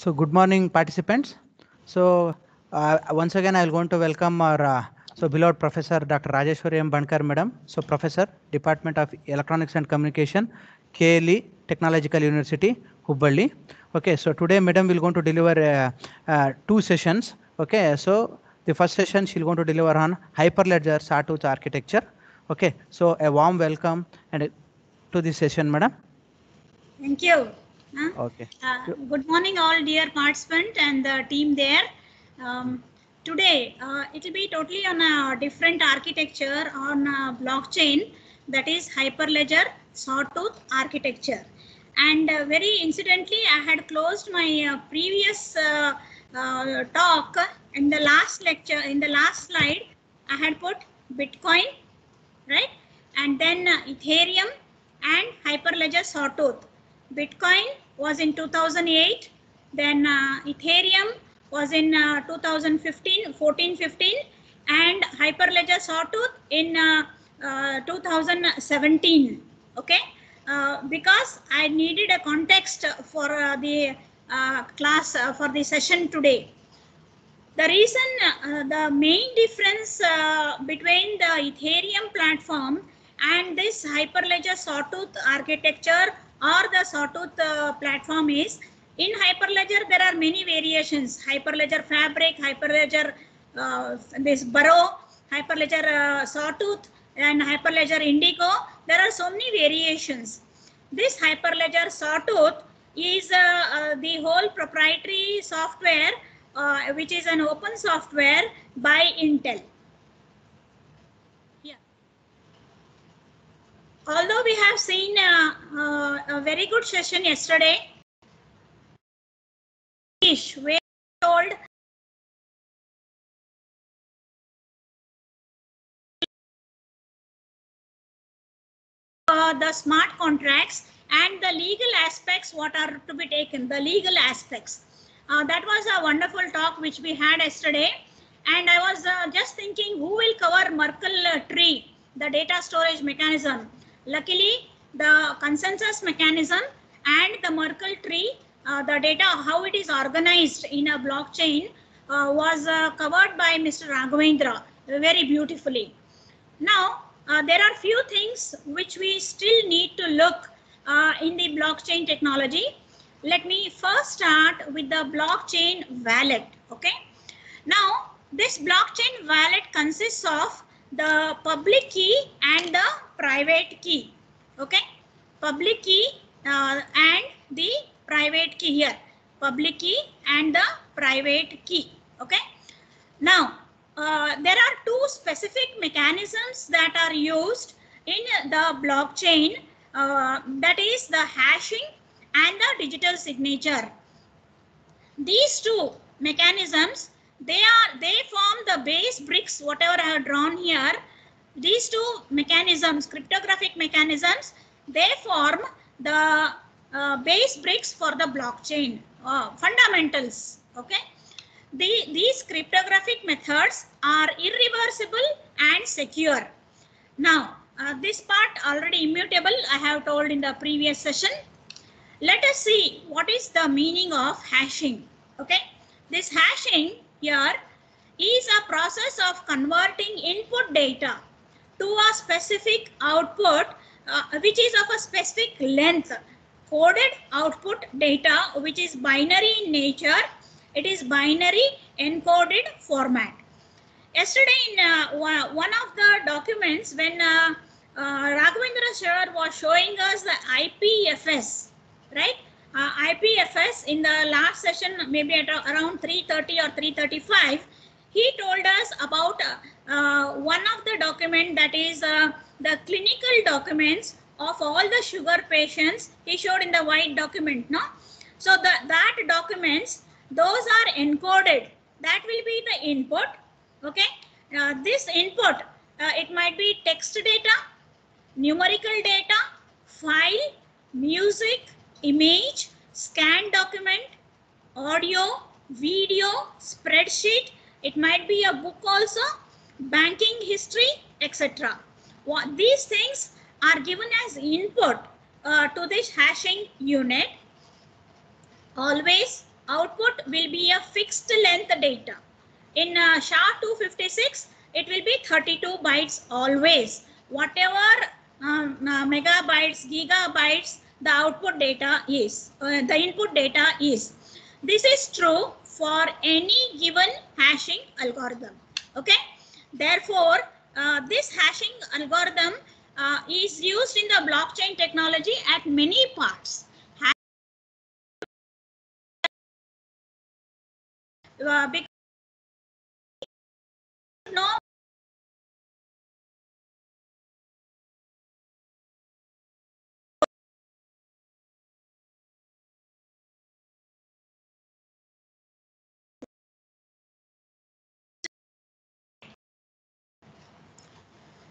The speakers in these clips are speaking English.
So good morning, participants. So once again, I'll going to welcome our beloved Professor Dr. Rajeshwari M. Bankar, Madam. So Professor, Department of Electronics and Communication, KLE Technological University, Hubballi. Okay, so today, Madam will going to deliver two sessions. Okay, so the first session she'll going to deliver on Hyperledger Sawtooth architecture. Okay, so a warm welcome and to this session, Madam. Thank you. Okay. Good morning, all dear participant and the team there. Today, it will be totally on a different architecture on blockchain, that is Hyperledger Sawtooth architecture. And very incidentally, I had closed my previous talk in the last lecture. In the last slide, I had put Bitcoin, right? And then Ethereum and Hyperledger Sawtooth. Bitcoin was in 2008, then Ethereum was in 2015, 14-15, and Hyperledger Sawtooth in 2017. Okay, because I needed a context for the class for the session today. The reason, the main difference between the Ethereum platform and this Hyperledger Sawtooth architecture or the Sawtooth platform is, in Hyperledger there are many variations: Hyperledger Fabric, Hyperledger this Burrow, Hyperledger Sawtooth, and Hyperledger Indigo. There are so many variations. This Hyperledger Sawtooth is the whole proprietary software, which is an open software by Intel. Yeah. Although we have seen a very good session yesterday, where told the smart contracts and the legal aspects, what are to be taken, the legal aspects. That was a wonderful talk which we had yesterday. And I was just thinking, who will cover Merkle tree, the data storage mechanism? Luckily, the consensus mechanism and the Merkle tree, the data, how it is organized in a blockchain, was covered by Mr. Raghavendra very beautifully. Now, there are few things which we still need to look in the blockchain technology. Let me first start with the blockchain wallet. Okay. Now, this blockchain wallet consists of the public key and the private key. Okay. Public key and the private key here. Public key and the private key. Okay. Now, there are two specific mechanisms that are used in the blockchain, that is the hashing and the digital signature. These two mechanisms, they form the base bricks, whatever I have drawn here. These two mechanisms, cryptographic mechanisms, they form the base bricks for the blockchain, fundamentals. Okay. These cryptographic methods are irreversible and secure. Now, this part already immutable, I have told in the previous session. Let us see what is the meaning of hashing. Okay, this hashing here is a process of converting input data to a specific output, which is of a specific length. Coded output data, which is binary in nature. It is binary encoded format. Yesterday in one of the documents, when Raghavendra sir was showing us the IPFS, right? IPFS in the last session, maybe at around 3:30 or 3:35, he told us about one of the document, that is the clinical documents of all the sugar patients. He showed in the white document, no? So that documents, those are encoded. That will be the input. Okay. This input, it might be text data, numerical data, file, music, image, scanned document, audio, video, spreadsheet. It might be a book also, banking history, etc. These things are given as input to this hashing unit. Always output will be a fixed length data. In SHA-256, it will be 32 bytes always. Whatever megabytes, gigabytes, the output data is, the input data is. This is true for any given hashing algorithm. Okay. Therefore, this hashing algorithm is used in the blockchain technology at many parts. Because no.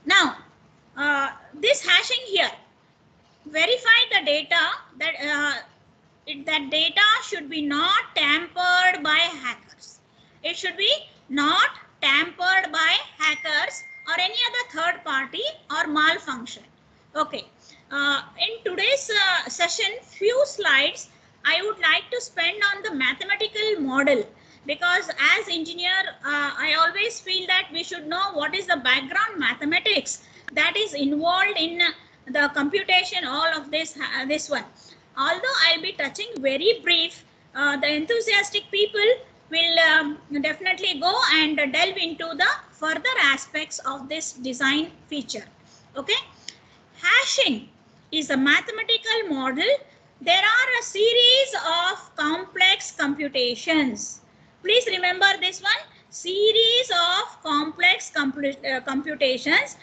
Now, this hashing here, verify the data that that data should be not tampered by hackers. It should be not tampered by hackers or any other third party or malfunction. Okay. In today's session, few slides I would like to spend on the mathematical model, because as engineer, I always feel that we should know what is the background mathematics that is involved in the computation, all of this one. Although I'll be touching very brief, the enthusiastic people will definitely go and delve into the further aspects of this design feature. Okay. Hashing is a mathematical model. There are a series of complex computations. Please remember this one, series of complex computations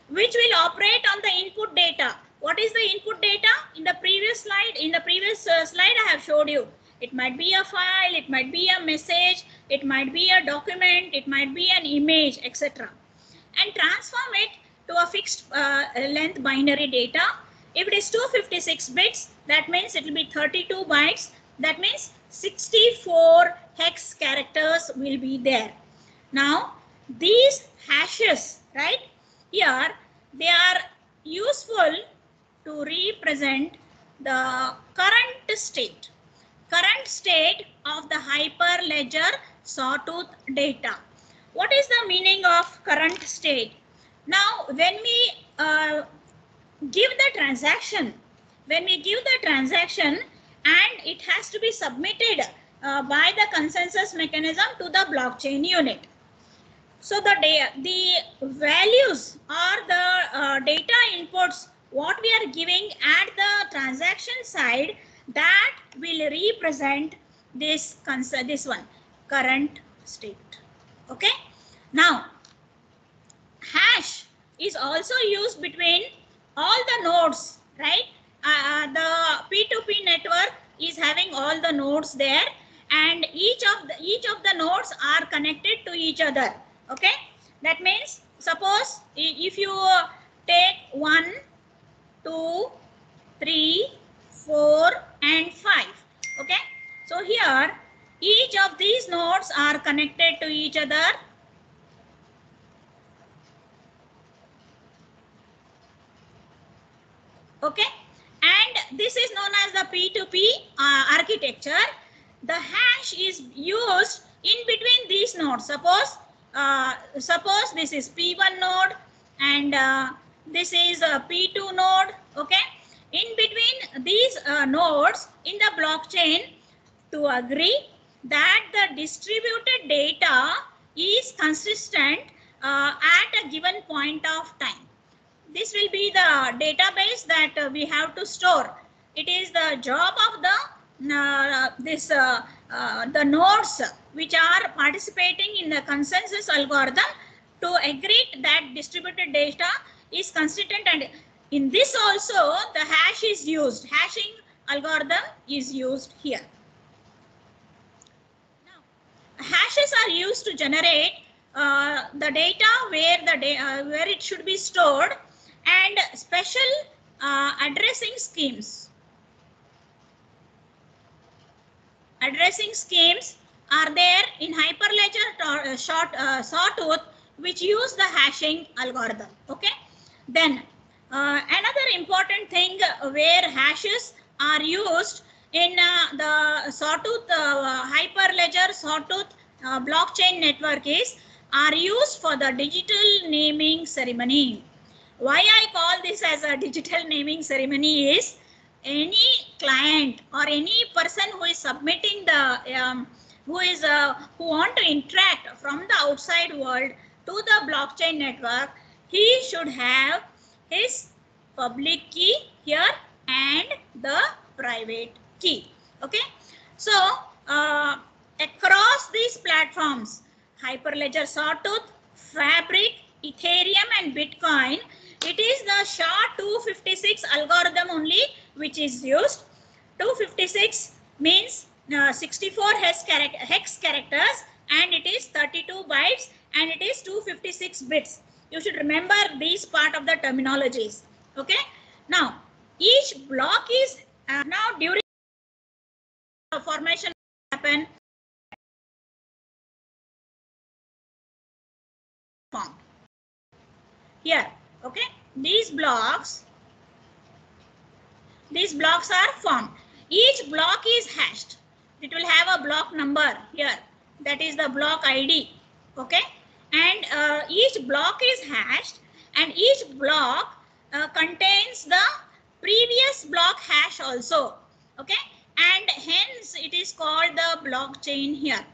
which will operate on the input data. What is the input data? In the previous slide, I have showed you. It might be a file, it might be a message, it might be a document, it might be an image, etc. And transform it to a fixed length binary data. If it is 256 bits, that means it will be 32 bytes. That means 64 hex characters will be there. Now, these hashes, right, here, they are useful to represent the current state of the Hyperledger Sawtooth data. What is the meaning of current state? Now, when we give the transaction, and it has to be submitted by the consensus mechanism to the blockchain unit. So the values or the data inputs what we are giving at the transaction side, that will represent this one, current state. Okay. Now, hash is also used between all the nodes, right? The P2P network is having all the nodes there, and each of the nodes are connected to each other. Okay. That means, suppose if you take 1, 2, 3, 4, and 5. Okay. So here, each of these nodes are connected to each other. Okay. And this is known as the P2P architecture. The hash is used in between these nodes. Suppose this is P1 node and this is a P2 node. Okay. In between these nodes in the blockchain, to agree that the distributed data is consistent at a given point of time. This will be the database that we have to store. It is the job of the nodes which are participating in the consensus algorithm to agree that distributed data is consistent, and in this also the hash is used. Hashing algorithm is used here. Now, hashes are used to generate the data where it should be stored, and special addressing schemes. Addressing schemes are there in Hyperledger Sawtooth, which use the hashing algorithm. Okay. Then another important thing where hashes are used In the Sawtooth Hyperledger Sawtooth blockchain network are used for the digital naming ceremony. Why I call this as a digital naming ceremony is any client or any person who is submitting the who want to interact from the outside world to the blockchain network, he should have his public key here and the private key. Okay, so across these platforms, Hyperledger Sawtooth, Fabric, Ethereum and Bitcoin, it is the SHA-256 algorithm only which is used. 256 means 64 hex characters and it is 32 bytes and it is 256 bits. You should remember these part of the terminologies. Okay. Now, each block is now during the formation happen form here. Okay. These blocks are formed. Each block is hashed. It will have a block number here. That is the block ID. Okay. And each block is hashed and each block contains the previous block hash also. Okay. And hence it is called the blockchain here.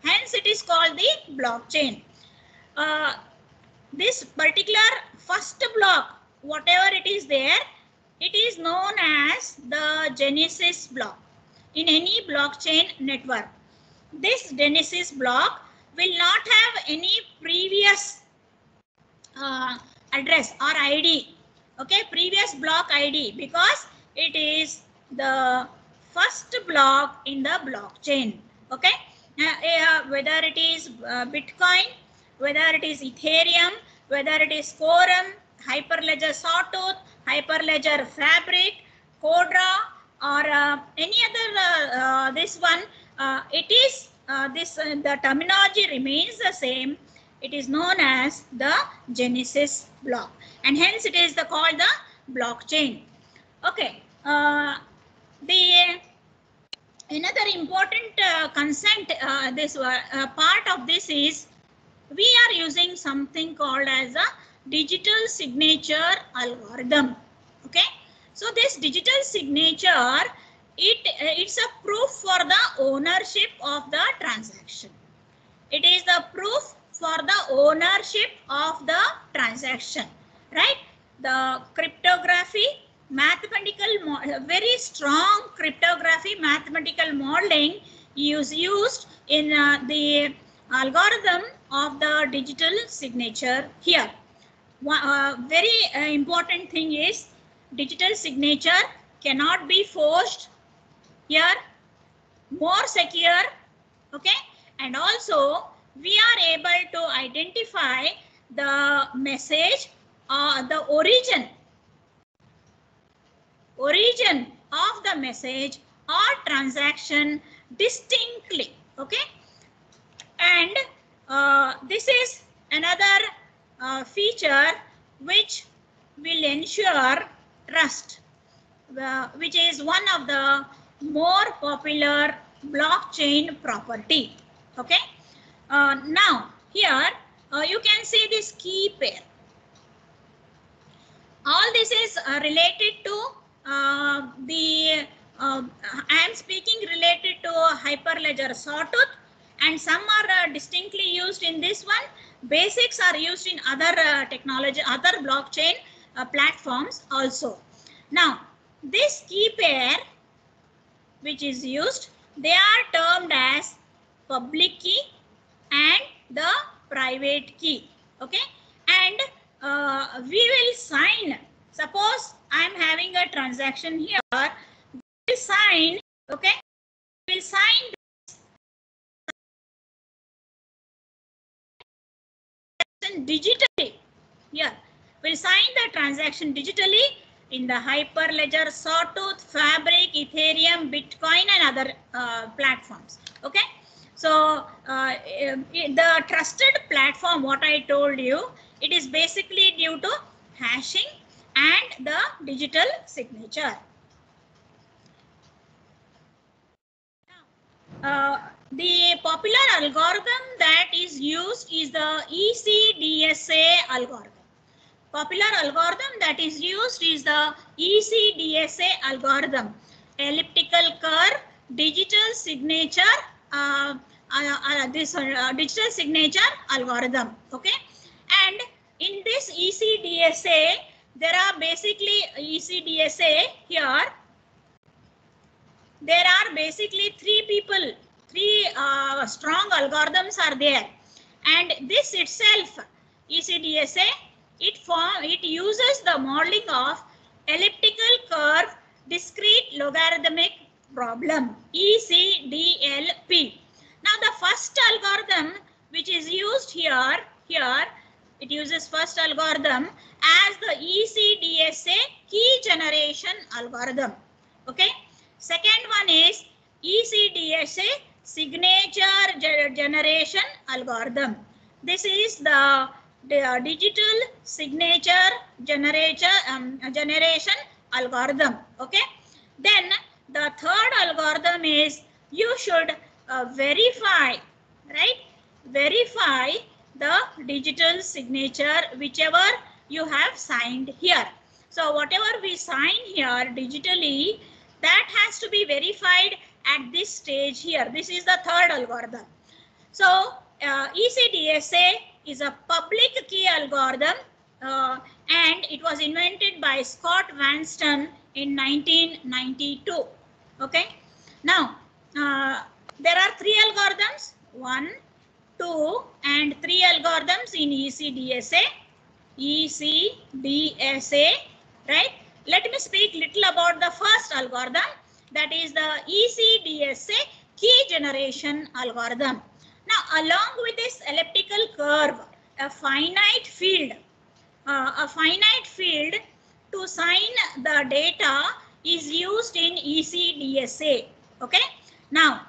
Hence it is called the blockchain. This particular first block, whatever it is there, it is known as the Genesis block in any blockchain network. This Genesis block will not have any previous address or ID. Okay, previous block ID, because it is the first block in the blockchain. Okay, whether it is Bitcoin, whether it is Ethereum, whether it is Quorum, Hyperledger Sawtooth, Hyperledger Fabric, Codra, or any other this one, it is the terminology remains the same. It is known as the Genesis block, and hence it is called the blockchain. Okay, another important consent this part of this is we are using something called as a digital signature algorithm. Okay, so this digital signature, it's a proof for the ownership of the transaction. It is the proof for the ownership of the transaction, right? The cryptography, mathematical, very strong cryptography, mathematical modeling is used in the algorithm of the digital signature here. Very important thing is digital signature cannot be forged here, more secure. Okay, and also we are able to identify the message or the origin of the message or transaction distinctly. Okay, and this is another feature which will ensure trust, which is one of the more popular blockchain property. Okay. Now here you can see this key pair. All this is related to I am speaking related to Hyperledger Sawtooth, and some are distinctly used in this one. Basics are used in other technology, other blockchain platforms also. Now, this key pair which is used, they are termed as public key and the private key. Okay, and we will sign. Suppose I am having a transaction here. We will sign. Okay, we will sign digitally. Here, we'll sign the transaction digitally in the Hyperledger, Sawtooth, Fabric, Ethereum, Bitcoin, and other platforms. Okay, so the trusted platform, what I told you, it is basically due to hashing and the digital signature. The popular algorithm that is used is the ECDSA algorithm. Popular algorithm that is used is the ECDSA algorithm. Elliptical curve, digital signature, digital signature algorithm. Okay, and in this ECDSA, there are basically ECDSA here. There are basically three strong algorithms are there, and this itself, ECDSA, it uses the modeling of elliptical curve discrete logarithmic problem, ECDLP. Now the first algorithm which is used here, it uses first algorithm as the ECDSA key generation algorithm. Okay. Second one is ECDSA signature generation algorithm. This is the digital signature generation algorithm. Okay. Then the third algorithm is you should verify, right? Verify the digital signature whichever you have signed here. So whatever we sign here digitally, that has to be verified at this stage here. This is the third algorithm. So ECDSA is a public key algorithm and it was invented by Scott Vanston in 1992. Okay. Now there are three algorithms, 1, 2 and 3 algorithms in ECDSA. Right? Let me speak little about the first algorithm, that is the ECDSA key generation algorithm. Now, along with this elliptical curve, a finite field to sign the data is used in ECDSA. Okay. Now,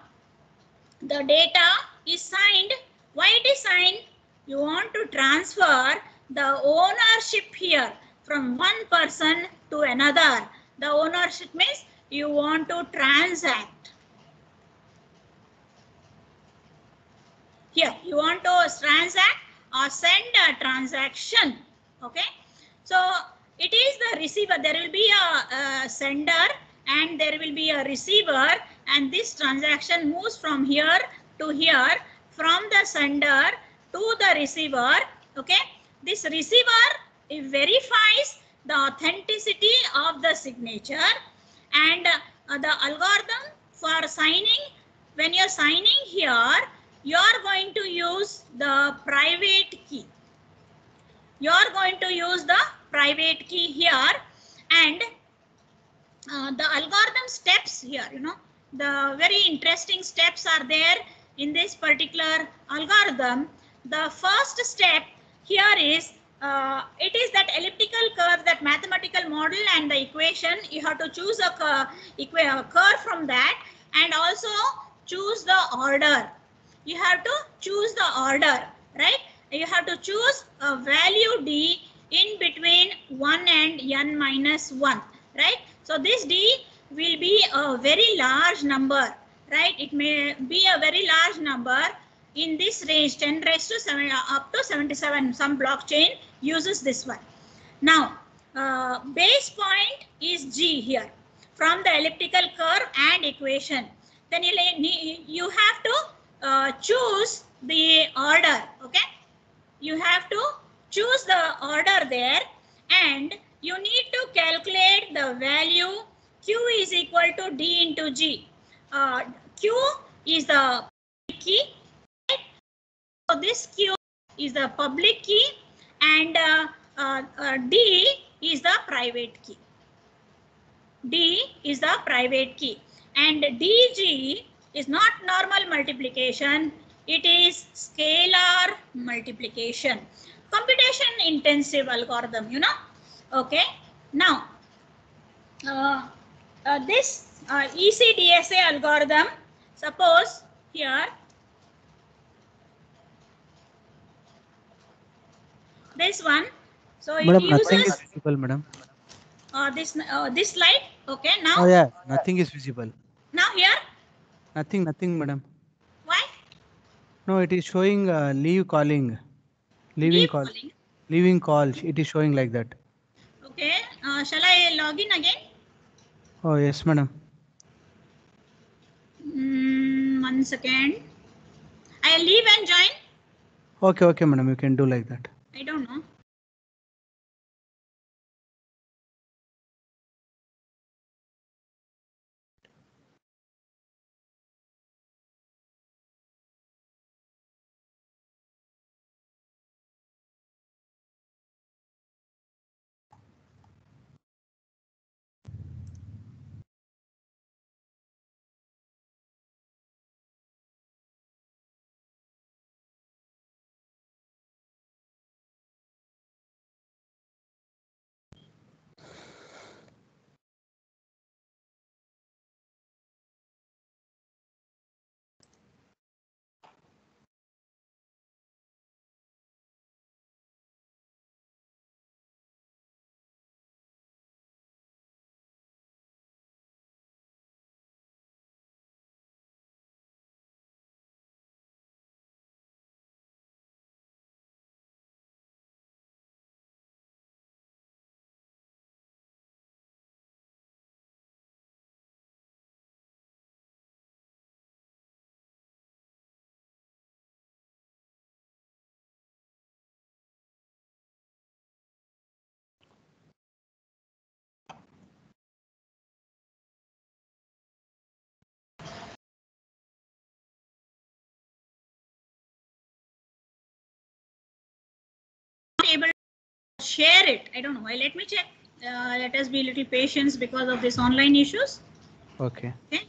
the data is signed. Why it is signed? You want to transfer the ownership here from one person to another. The ownership means you want to transact. Here, you want to transact or send a transaction. Okay. So, it is the receiver. There will be a sender and there will be a receiver, and this transaction moves from here to here, from the sender to the receiver. Okay. This receiver, it verifies the authenticity of the signature, and the algorithm for signing, when you're signing here, you are going to use the private key. You are going to use the private key here, and the algorithm steps here, the very interesting steps are there in this particular algorithm. The first step here is it is that elliptical curve, that mathematical model and the equation. You have to choose a curve from that, and also choose the order. You have to choose the order, right? You have to choose a value d in between 1 and n minus 1, right? So this d will be a very large number, right? It may be a very large number in this range, 10 raised to 7 up to 77. Some blockchain uses this one. Now, base point is g here from the elliptical curve and equation. Then you have to choose the order. Okay. You have to choose the order there, and you need to calculate the value q is equal to d into g. Q is the key, right? So this q is the public key, and d is the private key. D is the private key, and dg is not normal multiplication. It is scalar multiplication. Computation intensive algorithm, Okay. Now, this ECDSA algorithm, suppose here, this one. So it Madam, uses nothing is visible, madam. This slide. Okay. Now. Oh yeah, nothing is visible. Now here. Nothing, madam. Why? No, it is showing leave calling. Leaving Leave call. calling. Leaving call. It is showing like that. Okay. Shall I log in again? Oh, yes, madam. 1 second. I leave and join. Okay, okay, madam. You can do like that. I don't know. Not able to share it. I don't know why. Let me check. Let us be a little patient because of this online issues. Okay. Okay.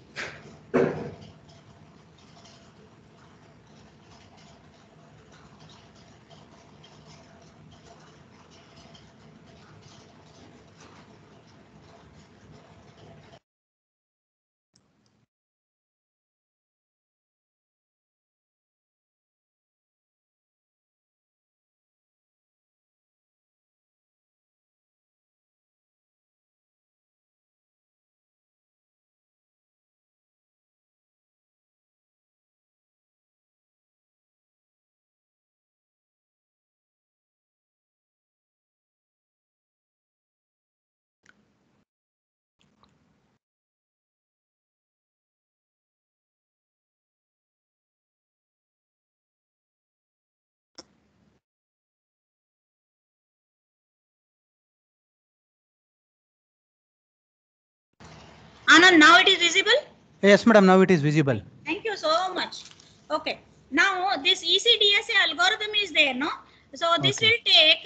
Anand, now it is visible? Yes, madam. Now it is visible. Thank you so much. Okay. Now this ECDSA algorithm is there, no? So this Okay. will take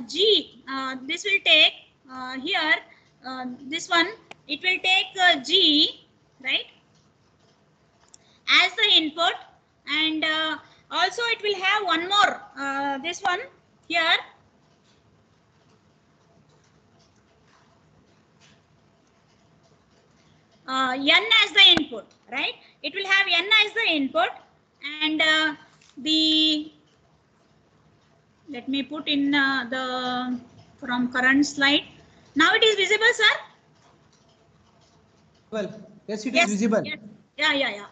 G. This will take here. This one. It will take G, right, as the input, and also it will have one more. This one here. N as the input, right? It will have N as the input, and let me put in the from current slide. Now it is visible, sir? Well, yes, it Yes. is visible. Yes. Yeah.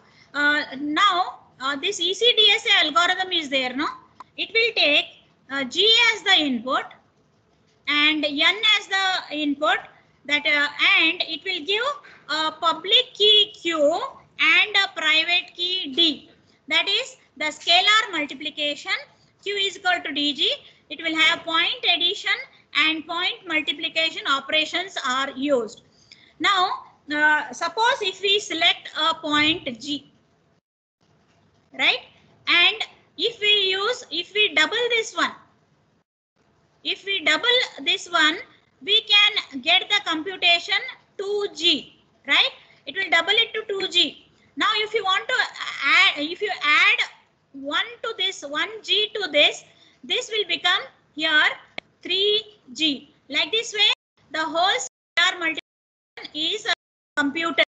Now this ECDSA algorithm is there, no? It will take G as the input and N as the input, that and it will give a public key Q and a private key D. That is the scalar multiplication. Q is equal to DG. It will have point addition and point multiplication operations are used. Now, suppose if we select a point G, right? And if we double this one, if we double this one, we can get the computation 2G, right? It will double it to 2G. Now, if you want to add, if you add 1 to this, 1G to this, this will become here 3G. Like this way, the whole scalar multiplication is computed.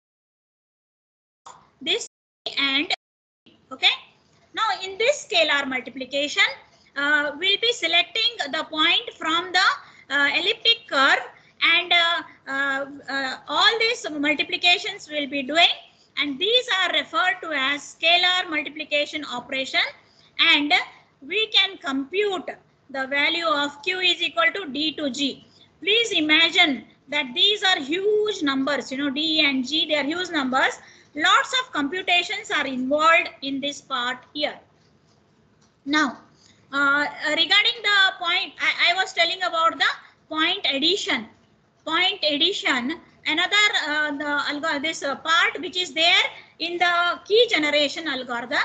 This and okay. Now, in this scalar multiplication, we'll be selecting the point from the elliptic curve, and all these multiplications will be doing, and these are referred to as scalar multiplication operation, and we can compute the value of Q is equal to D to G. Please imagine that these are huge numbers, you know, D and G, they are huge numbers. Lots of computations are involved in this part here. Now, regarding the point, I was telling about the point addition. Point addition, another this part which is there in the key generation algorithm.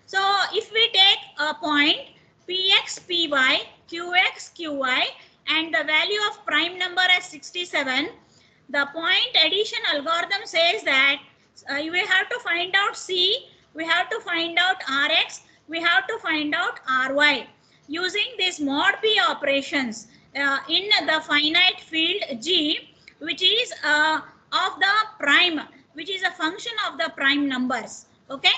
So, if we take a point Px, Py, Qx, Qy, and the value of prime number as 67, the point addition algorithm says that you will have to find out C, we have to find out Rx, we have to find out Ry using these mod P operations in the finite field G, which is of the prime, which is a function of the prime numbers. Okay.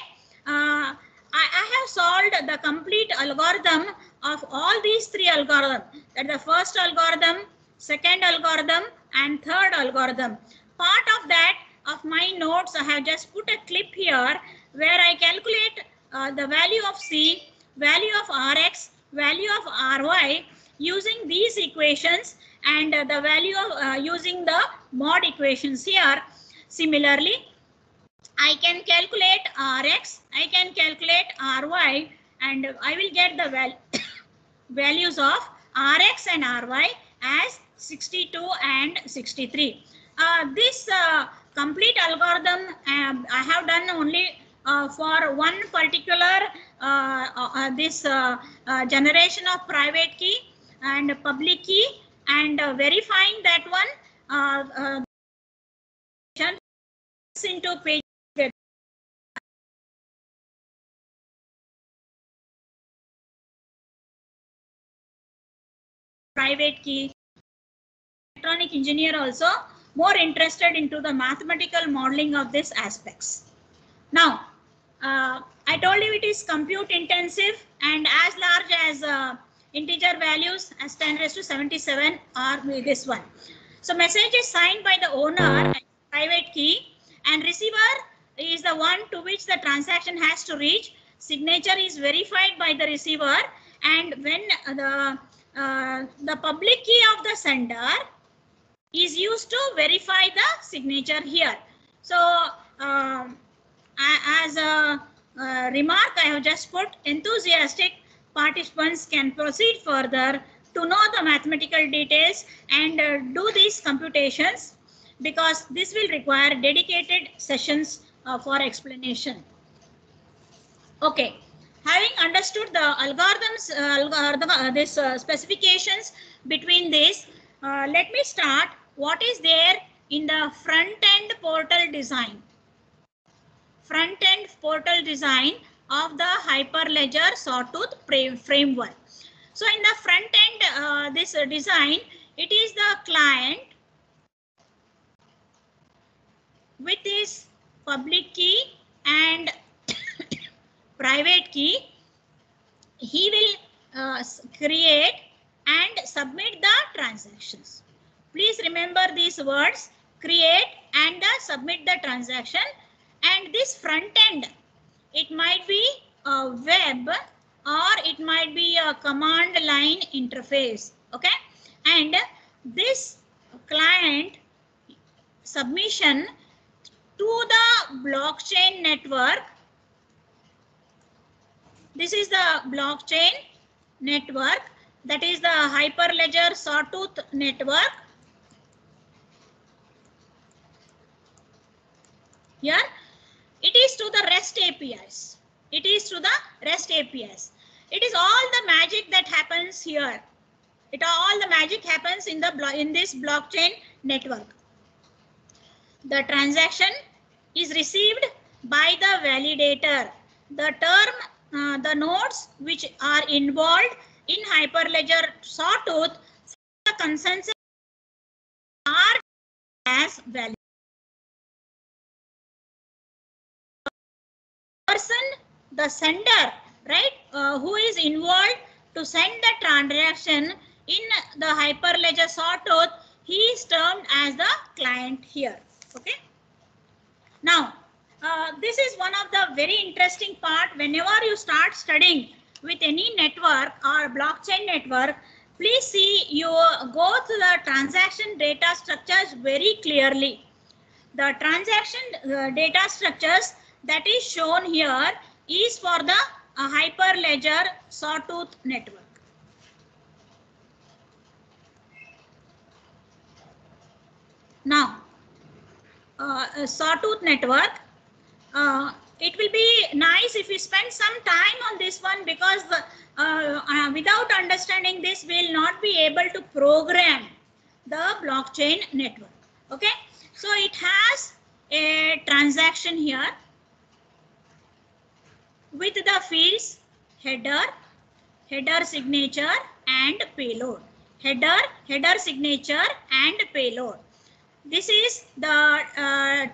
I have solved the complete algorithm of all these three algorithms. That the first algorithm, second algorithm, and third algorithm. Part of that of my notes, I have just put a clip here where I calculate the value of C, value of Rx, value of Ry using these equations, and the value of using the mod equations here. Similarly, I can calculate Rx, I can calculate Ry, and I will get the values of Rx and Ry as 62 and 63. This complete algorithm I have done only for one particular this generation of private key and public key, and verifying that one into page private key. Electronic engineer also more interested into the mathematical modeling of these aspects. Now, I told you it is compute intensive and as large as integer values as 10 raised to 77 are this one. So message is signed by the owner, private key, and receiver is the one to which the transaction has to reach. Signature is verified by the receiver, and when the public key of the sender is used to verify the signature here. So as a remark, I have just put enthusiastic participants can proceed further to know the mathematical details and do these computations, because this will require dedicated sessions for explanation. Okay, having understood the algorithms, specifications between this, let me start what is there in the front-end portal design. Front-end portal design of the Hyperledger Sawtooth framework. So in the front-end, this design, it is the client with his public key and private key. He will create and submit the transactions. Please remember these words: create and submit the transaction. And this front end, it might be a web or it might be a command line interface. Okay, and this client submission to the blockchain network. This is the blockchain network, that is the Hyperledger Sawtooth network. Here it is to the REST APIs. It is to the REST APIs. It is all the magic that happens here. All the magic happens in this blockchain network. The transaction is received by the validator. The nodes which are involved in Hyperledger Sawtooth, the consensus are as valid. Person, the sender, right, who is involved to send the transaction in the Hyperledger Sawtooth, he is termed as the client here. Okay. Now, this is one of the very interesting part. Whenever you start studying with any network or blockchain network, please see you go through the transaction data structures very clearly. The transaction data structures that is shown here is for the Hyperledger Sawtooth network. Now, Sawtooth network, it will be nice if we spend some time on this one, because without understanding this, we will not be able to program the blockchain network. Okay, so it has a transaction here with the fields header, header signature and payload. Header signature and payload. This is the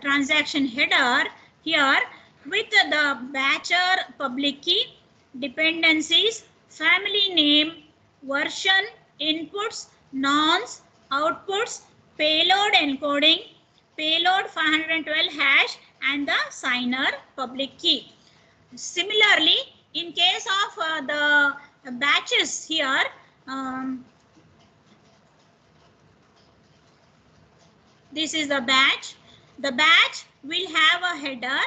transaction header here with the batcher public key, dependencies, family name, version, inputs, nonce, outputs, payload encoding, payload 512 hash and the signer public key. Similarly, in case of the batches here, this is the batch. The batch will have a header.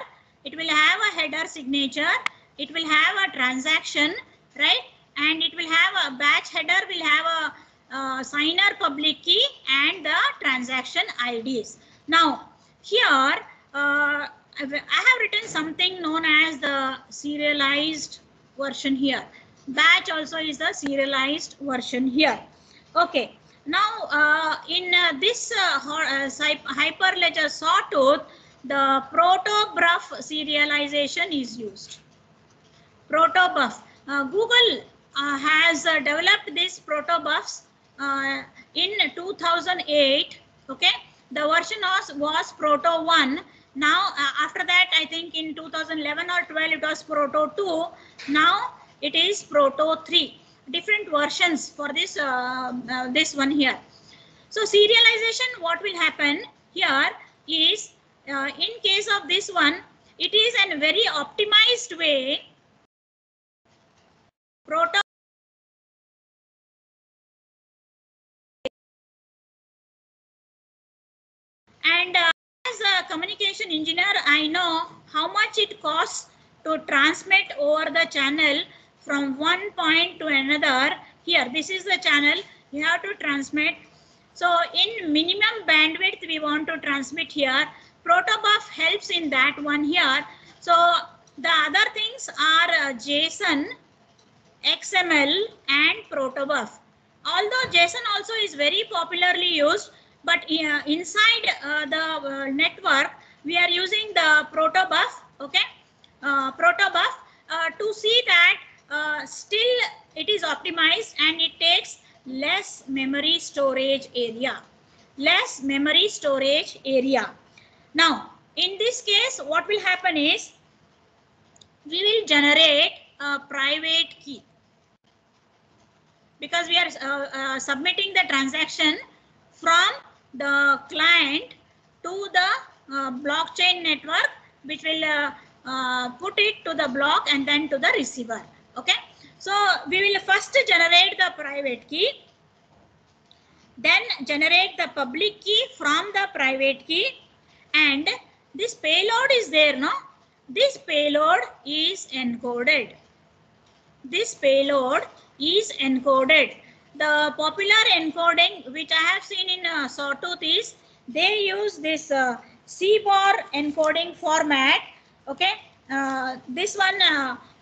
It will have a header signature. It will have a transaction, right? And it will have a batch header will have a signer public key and the transaction IDs. Now, here I have written something known as the serialized version here. Batch also is the serialized version here. Okay. Now, in this Hyperledger Sawtooth, the protobuf serialization is used. Protobuf. Google has developed these protobufs in 2008. Okay, the version was Proto 1. Now, after that, I think in 2011 or 12, it was Proto 2. Now, it is Proto 3. Different versions for this this one here. So serialization, what will happen here is in case of this one, it is a very optimized way. Proto and as a communication engineer, I know how much it costs to transmit over the channel from one point to another. Here, this is the channel you have to transmit. So in minimum bandwidth, we want to transmit here. Protobuf helps in that one here. So the other things are JSON, XML and Protobuf. Although JSON also is very popularly used, but inside the network, we are using the Protobuf. Okay, Protobuf to see that still it is optimized and it takes less memory storage area. Less memory storage area. Now, in this case, what will happen is we will generate a private key, because we are submitting the transaction from the client to the blockchain network, which will put it to the block and then to the receiver. Okay, so we will first generate the private key, then generate the public key from the private key, and this payload is there, no? This payload is encoded. This payload is encoded. The popular encoding which I have seen in Sawtooth is they use this CBOR encoding format. Okay, this one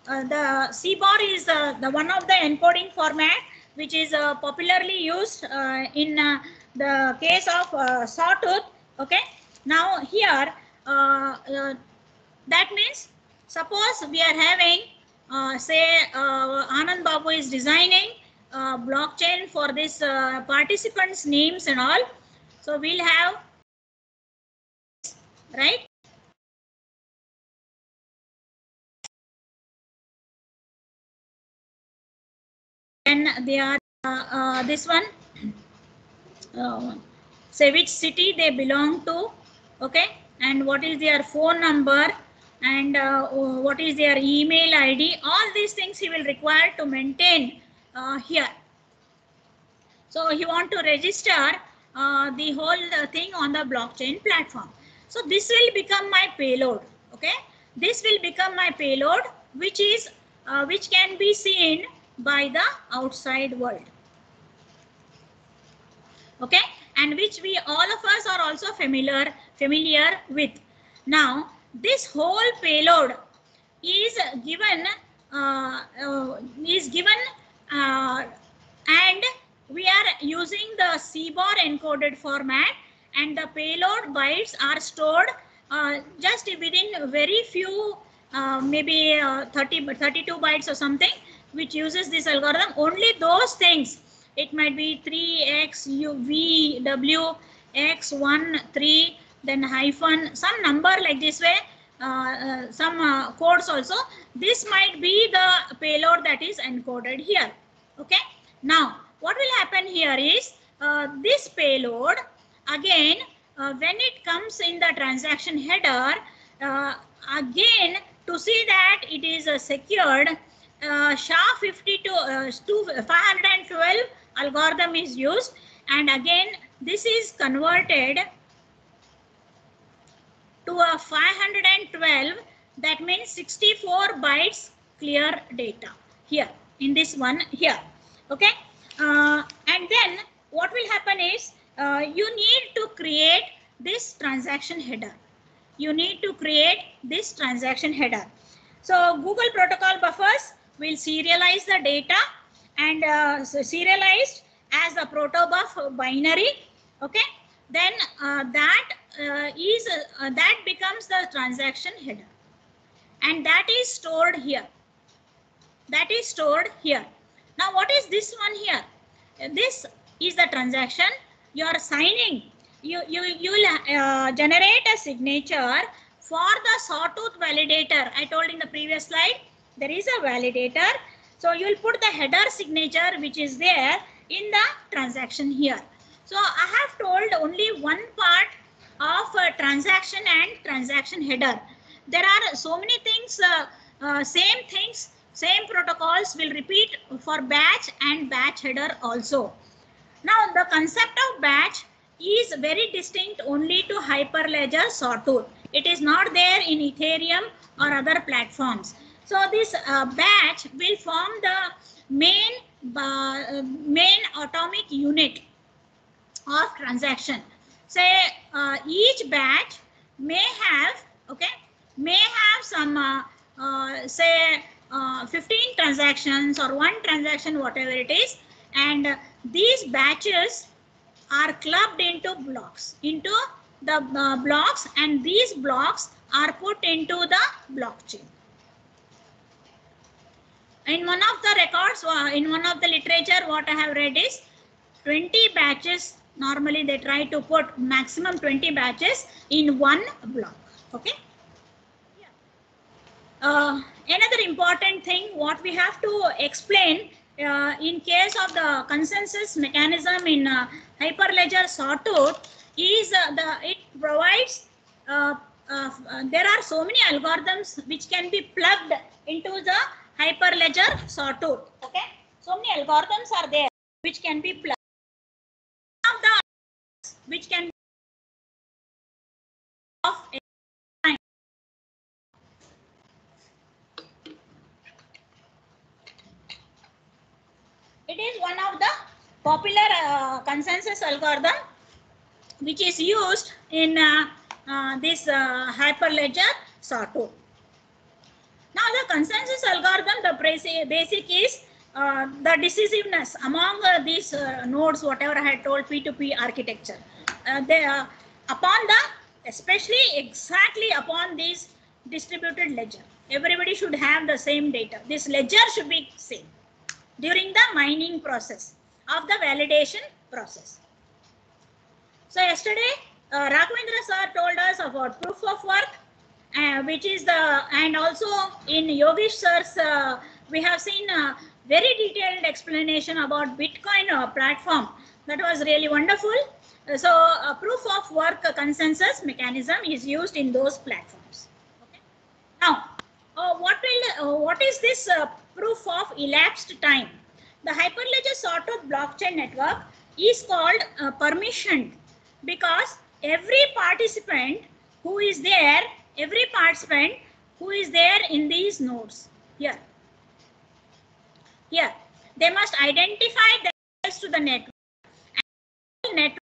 the CBOR is the one of the encoding format which is popularly used in the case of Sawtooth. Okay, now here that means suppose we are having say Anand Babu is designing blockchain for this participants names and all. So we'll have, right? And they are this one, say which city they belong to, okay, and what is their phone number, and what is their email ID. All these things he will require to maintain here. So he want to register the whole thing on the blockchain platform. So this will become my payload. Okay, this will become my payload, which is which can be seen by the outside world. Okay, and which we all of us are also familiar with. Now this whole payload is given and we are using the CBOR encoded format, and the payload bytes are stored just within very few maybe 32 bytes or something, which uses this algorithm. Only those things, it might be 3x v w x 1 3 then hyphen some number like this way, some codes also. This might be the payload that is encoded here. Okay, now what will happen here is this payload again when it comes in the transaction header, again to see that it is secured, SHA-52 512 algorithm is used, and again this is converted to a 512, that means 64 bytes clear data here in this one here. Okay, and then what will happen is you need to create this transaction header. You need to create this transaction header. So Google Protocol buffers will serialize the data, and so serialized as a protobuf binary. Okay, then that becomes the transaction header, and that is stored here. That is stored here. Now what is this one here? This is the transaction you are signing. You will generate a signature for the sawtooth validator. I told in the previous slide there is a validator. So you will put the header signature which is there in the transaction here. So I have told only one part of transaction and transaction header. There are so many things, same protocols will repeat for batch and batch header also. Now the concept of batch is very distinct only to Hyperledger Sawtooth. It is not there in Ethereum or other platforms. So this batch will form the main atomic unit of transaction. Say each batch may have some say 15 transactions or one transaction, whatever it is, and these batches are clubbed into blocks, into the blocks, and these blocks are put into the blockchain. In one of the records, in one of the literature, what I have read is 20 batches. Normally they try to put maximum 20 batches in one block. Okay. Another important thing what we have to explain in case of the consensus mechanism in Hyperledger Sawtooth is it provides there are so many algorithms which can be plugged into the Hyperledger Sawtooth. Okay, so many algorithms are there which can be plugged. One of the which can be of it is one of the popular consensus algorithm which is used in this Hyperledger Sawtooth. Now the consensus algorithm, the basic is the decisiveness among these nodes, whatever I had told, P2P architecture. Upon the, especially exactly upon this distributed ledger, everybody should have the same data. This ledger should be same during the mining process of the validation process. So yesterday, Raghavendra sir told us about proof of work, which is the, and also in Yogesh sir's, we have seen a very detailed explanation about Bitcoin platform. That was really wonderful. So proof of work consensus mechanism is used in those platforms. Okay. Now, what is this proof of elapsed time? The Hyperledger Sawtooth blockchain network is called permissioned because every participant who is there in these nodes here, they must identify themselves to the network, and network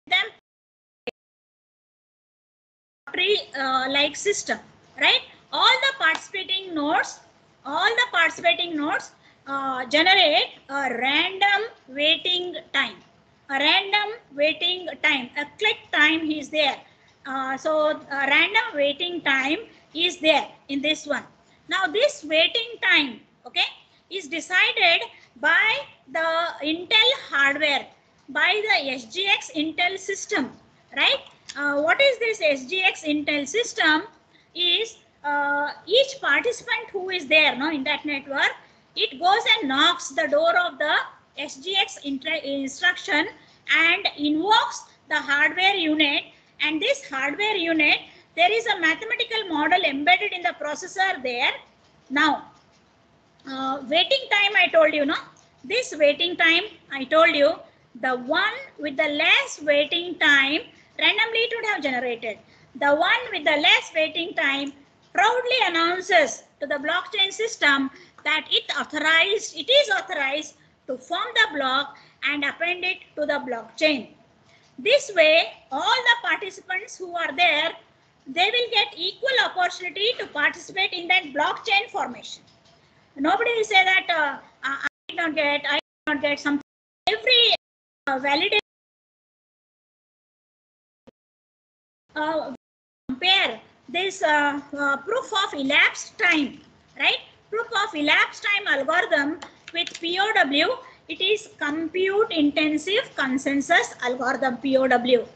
them like system, right? All the participating nodes generate a random waiting time. A click time is there. So a random waiting time is there in this one. Now this waiting time, okay, is decided by the Intel hardware, by the SGX Intel system, right? What is this SGX Intel system? Is each participant who is there in that network, it goes and knocks the door of the SGX instruction and invokes the hardware unit, and this hardware unit, there is a mathematical model embedded in the processor there. Now waiting time, I told you, this waiting time, I told you, the one with the less waiting time, randomly it would have generated. The one with the less waiting time proudly announces to the blockchain system that it is authorized to form the block and append it to the blockchain. This way, all the participants who are there, they will get equal opportunity to participate in that blockchain formation. Nobody will say that I did not get something. Every validation compare this proof of elapsed time, right? Proof of elapsed time algorithm with POW. It is compute intensive consensus algorithm, POW.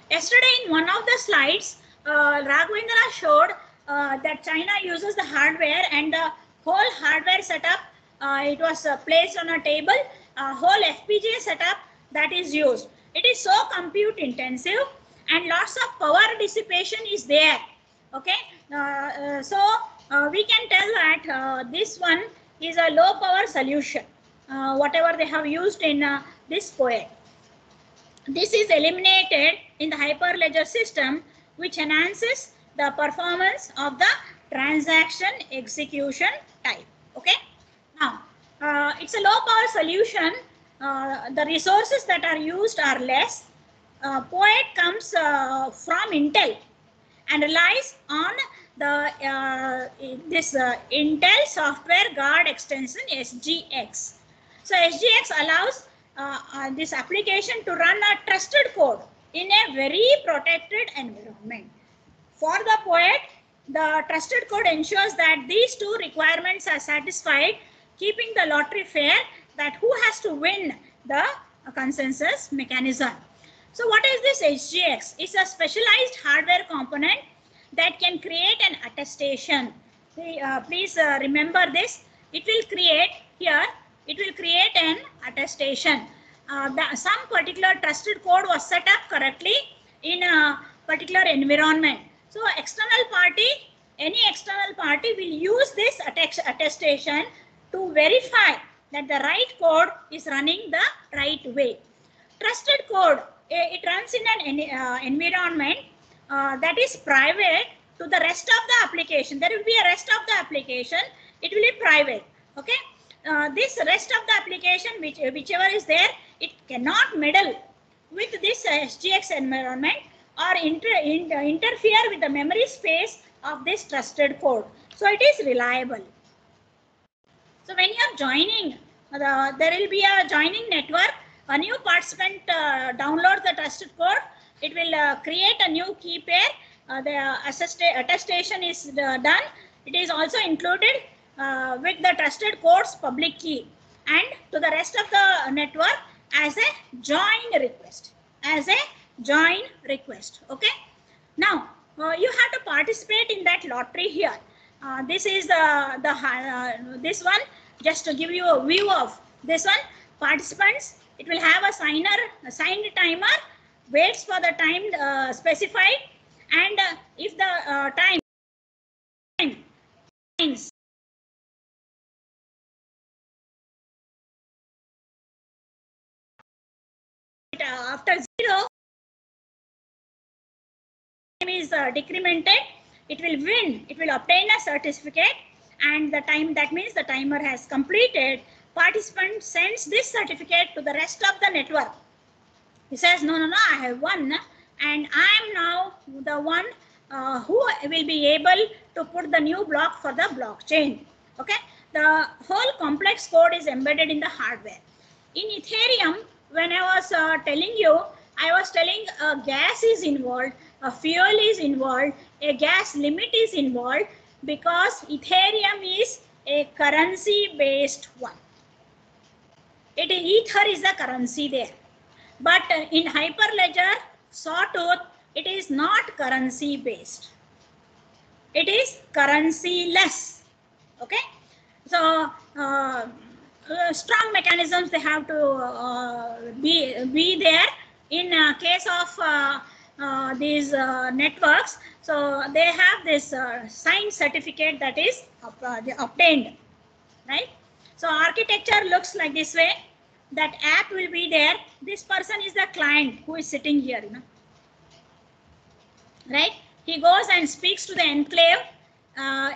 Yesterday in one of the slides, Raghavendra showed that China uses the hardware, and the whole hardware setup, it was placed on a table, whole FPGA setup that is used. It is so compute intensive and lots of power dissipation is there. Okay, so we can tell that this one is a low power solution, whatever they have used in this POET. This is eliminated in the Hyperledger system, which enhances the performance of the transaction execution type. Okay, now it's a low power solution. The resources that are used are less. POET comes from Intel and relies on the this Intel Software Guard extension, SGX. So SGX allows this application to run a trusted code in a very protected environment. For the POET, the trusted code ensures that these two requirements are satisfied, keeping the lottery fair, that who has to win the consensus mechanism. So what is this SGX? It's a specialized hardware component that can create an attestation. Please remember this. It will create here, it will create an attestation. Some particular trusted code was set up correctly in a particular environment. So external party, any external party will use this attestation to verify that the right code is running the right way. Trusted code, it runs in an environment that is private to the rest of the application. There will be a rest of the application, it will be private. Okay, this rest of the application, whichever is there, it cannot meddle with this SGX environment or interfere with the memory space of this trusted code. So it is reliable. So when you are joining, there will be a joining network. A new participant downloads the trusted code. It will create a new key pair. The attestation is done. It is also included with the trusted code's public key and to the rest of the network as a join request. Okay. Now you have to participate in that lottery here. This is this one. Just to give you a view of this one, participants. It will have a signed timer, waits for the time specified, And if the time after 0 is decremented, it will win, it will obtain a certificate, and the time, that means the timer has completed. Participant sends this certificate to the rest of the network. He says, no, I have won, and I am now the one who will be able to put the new block for the blockchain. Okay, the whole complex code is embedded in the hardware. In Ethereum, when I was telling you, I was telling gas is involved, a fuel is involved, a gas limit is involved, because Ethereum is a currency based one. Ether is the currency there. But in Hyperledger, Sawtooth, it is not currency based. It is currency less. Okay. So strong mechanisms they have to be there in case of these networks. So they have this signed certificate that is obtained, right? So architecture looks like this way. That app will be there. This person is the client who is sitting here, you know, right? He goes and speaks to the enclave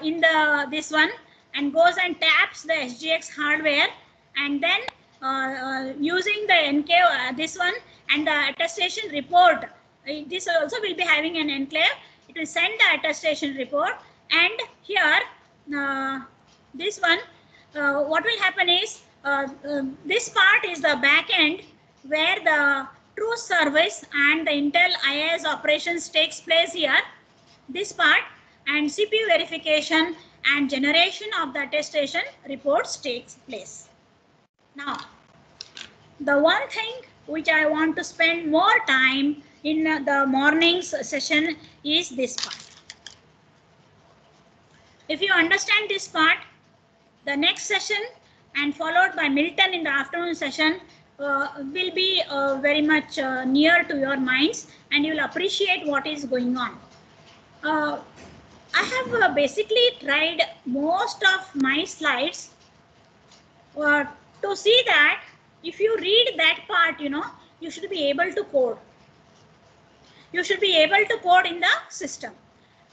in the this one, and goes and taps the SGX hardware, and then using the enclave this one and the attestation report. This also will be having an enclave. It will send the attestation report, and here this one, what will happen is this part is the back end where the true service and the Intel IaaS operations takes place here. This part, and CPU verification and generation of the attestation reports takes place. Now, the one thing which I want to spend more time in the morning's session is this part. If you understand this part, the next session and followed by Milton in the afternoon session will be very much near to your minds, and you will appreciate what is going on. I have basically tried most of my slides to see that if you read that part, you know, you should be able to code. You should be able to code in the system.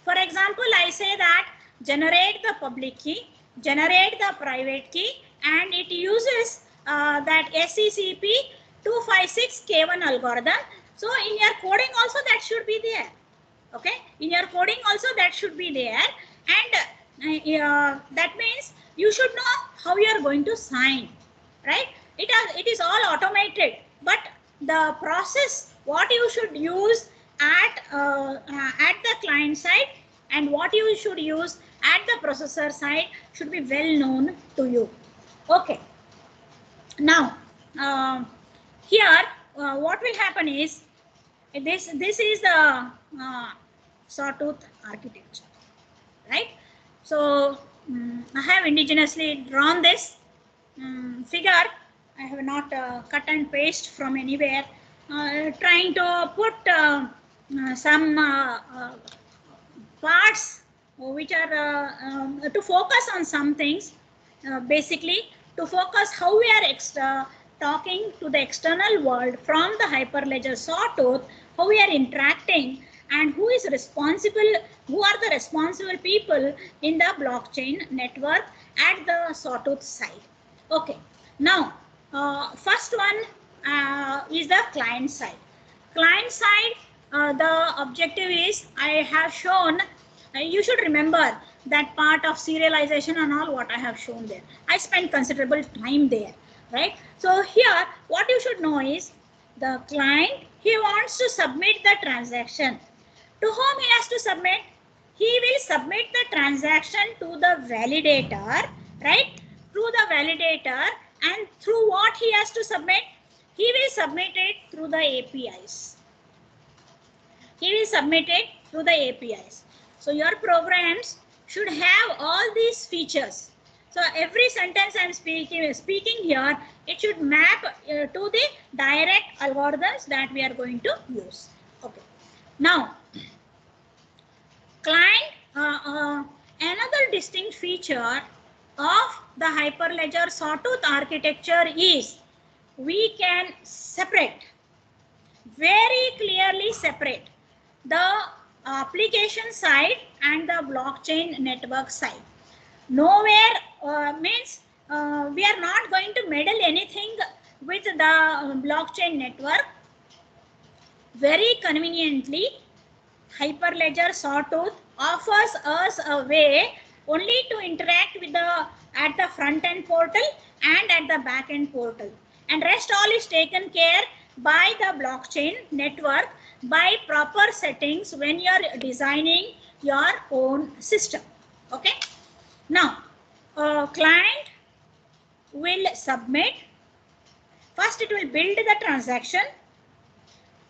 For example, I say that generate the public key, generate the private key, and it uses that SECP 256K1 algorithm. So in your coding also that should be there. Okay, in your coding also that should be there, and that means you should know how you are going to sign, right? It is all automated, but the process what you should use at the client side and what you should use at the processor side should be well known to you. Okay. Now here what will happen is this is the Sawtooth architecture, right? So I have indigenously drawn this figure. I have not cut and paste from anywhere, trying to put some parts which are to focus on some things, basically to focus how we are talking to the external world from the Hyperledger Sawtooth, how we are interacting, and who is responsible, who are the responsible people in the blockchain network at the Sawtooth side. Okay, now first one is the client side. Client side, the objective is, I have shown, you should remember that part of serialization and all what I have shown there. I spent considerable time there, right? So here what you should know is the client, he wants to submit the transaction. To whom he has to submit? He will submit the transaction to the validator, right? Through the validator, and through what he has to submit? He will submit it through the APIs. He will submit it through the APIs. So your programs should have all these features. So every sentence I'm speaking here, it should map to the direct algorithms that we are going to use. Okay. Now, client, another distinct feature of the Hyperledger Sawtooth architecture is we can separate, very clearly separate the application side and the blockchain network side. Nowhere means we are not going to meddle anything with the blockchain network. Very conveniently, Hyperledger Sawtooth offers us a way only to interact with the at the front end portal and at the back end portal, and rest all is taken care by the blockchain network by proper settings when you are designing your own system. Okay. Now, client will submit. First, it will build the transaction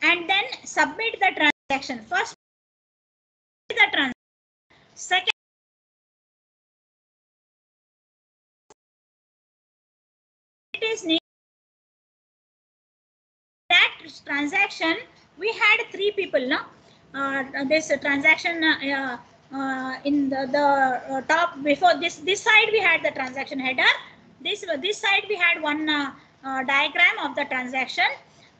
and then submit the transaction. First, the transaction. Second, it is needed that transaction. We had 3 people now. This transaction in the top before this side we had the transaction header. This side we had one diagram of the transaction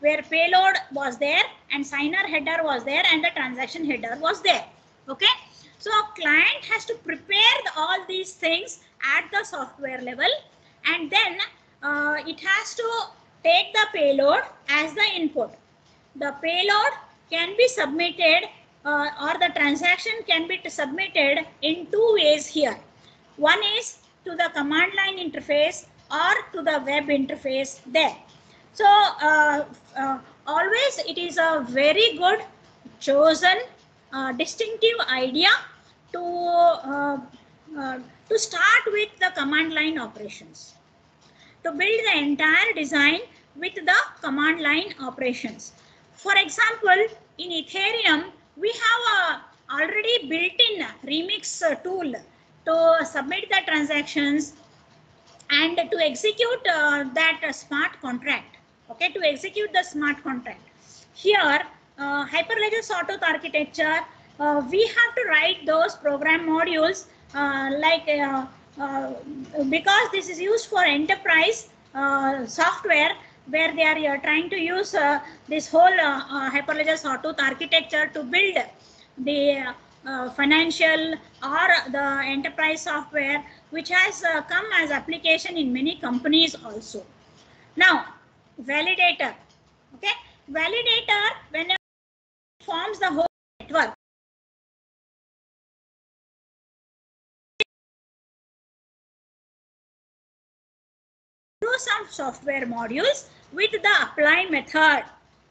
where payload was there and signer header was there and the transaction header was there. Okay. So client has to prepare all these things at the software level, and then it has to take the payload as the input. The payload can be submitted or the transaction can be submitted in 2 ways here. One is to the command line interface or to the web interface there. So always it is a very good chosen distinctive idea to start with the command line operations, to build the entire design with the command line operations. For example, in Ethereum, we have a already built-in Remix tool to submit the transactions and to execute that smart contract. Okay, to execute the smart contract. Here, Hyperledger Sawtooth architecture, we have to write those program modules because this is used for enterprise software where they are trying to use this whole Hyperledger Sawtooth architecture to build the financial or the enterprise software, which has come as application in many companies also. Now, validator. Okay, validator, when it forms the whole network, through some software modules with the apply method,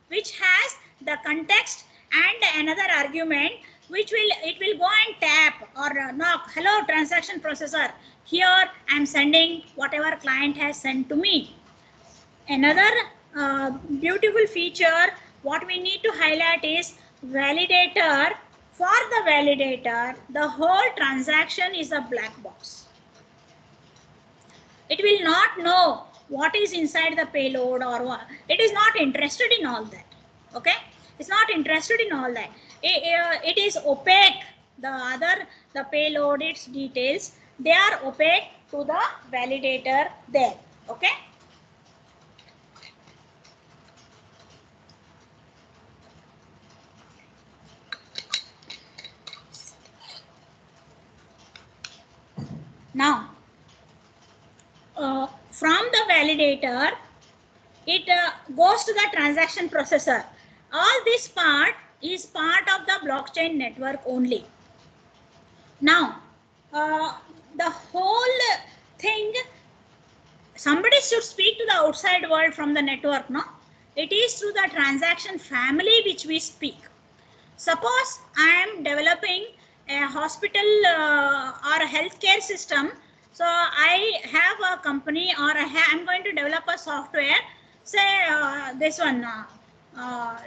which has the context and another argument, which it will go and tap or knock, hello transaction processor, here I am sending whatever client has sent to me. Another beautiful feature what we need to highlight is validator. For the validator, the whole transaction is a black box. It will not know what is inside the payload or what. It is not interested in all that. Okay, it's not interested in all that. It is opaque. The payload, its details, they are opaque to the validator there. Okay. Now, from the validator, it goes to the transaction processor. All this part is part of the blockchain network only. Now, the whole thing, somebody should speak to the outside world from the network, no? It is through the transaction family which we speak. Suppose I am developing a hospital or a healthcare system. So I have a company or I'm going to develop a software. Say this one,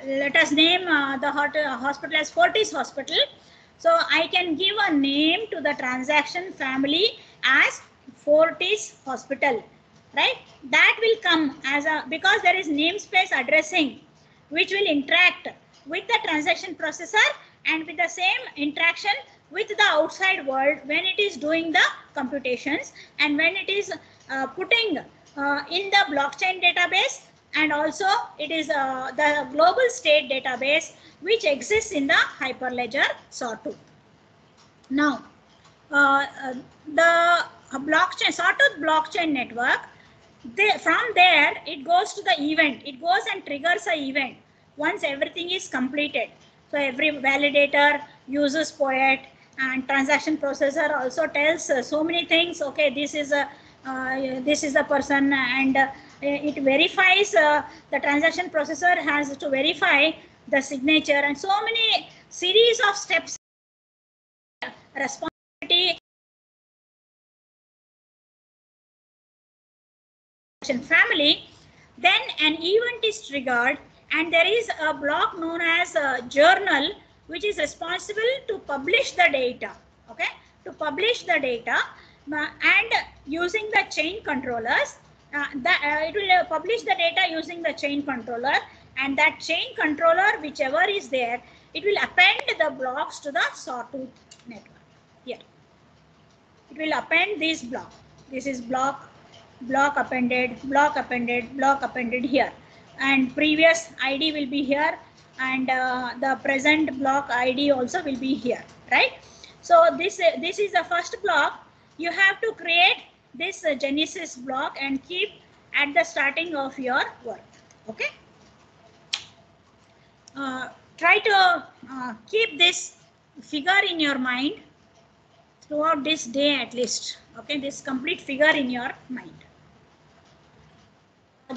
let us name the hospital as Fortis Hospital. So I can give a name to the transaction family as Fortis Hospital, right? That will come as a, because there is namespace addressing which will interact with the transaction processor, and with the same interaction with the outside world when it is doing the computations and when it is putting in the blockchain database, and also it is the global state database which exists in the Hyperledger Sawtooth. Now, the blockchain Sawtooth blockchain network, from there it goes to the event. It goes and triggers an event once everything is completed. So every validator uses POET, and transaction processor also tells so many things. Okay, this is the person, and it verifies, the transaction processor has to verify the signature, and so many series of steps, responsibility family. Then an event is triggered, and there is a block known as a journal which is responsible to publish the data. Okay, to publish the data, and using the chain controllers, it will publish the data using the chain controller, and that chain controller, whichever is there, it will append the blocks to the Sawtooth network. Here it will append this block. This is block appended, block appended, block appended here, and previous ID will be here, and the present block ID also will be here, right? So this is the first block. You have to create this Genesis block and keep at the starting of your work. Okay. Try to keep this figure in your mind throughout this day at least. Okay, this complete figure in your mind.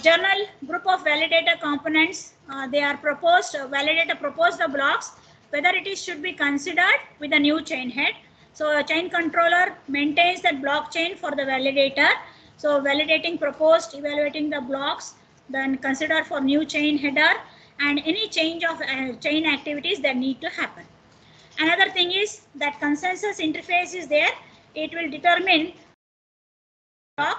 Journal, group of validator components, they are proposed, validator propose the blocks, whether it is should be considered with a new chain head. So a chain controller maintains that blockchain for the validator. So validating proposed, evaluating the blocks, then consider for new chain header, and any change of chain activities that need to happen. Another thing is that consensus interface is there. It will determine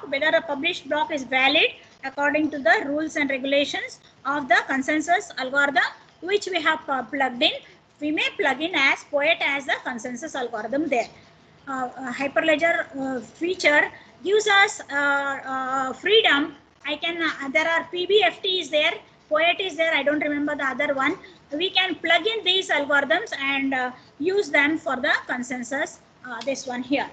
whether a published block is valid according to the rules and regulations of the consensus algorithm which we have plugged in. We may plug in as POET as the consensus algorithm there. Hyperledger feature gives us freedom. There are PBFT is there, POET is there, I don't remember the other one. We can plug in these algorithms and use them for the consensus, this one here.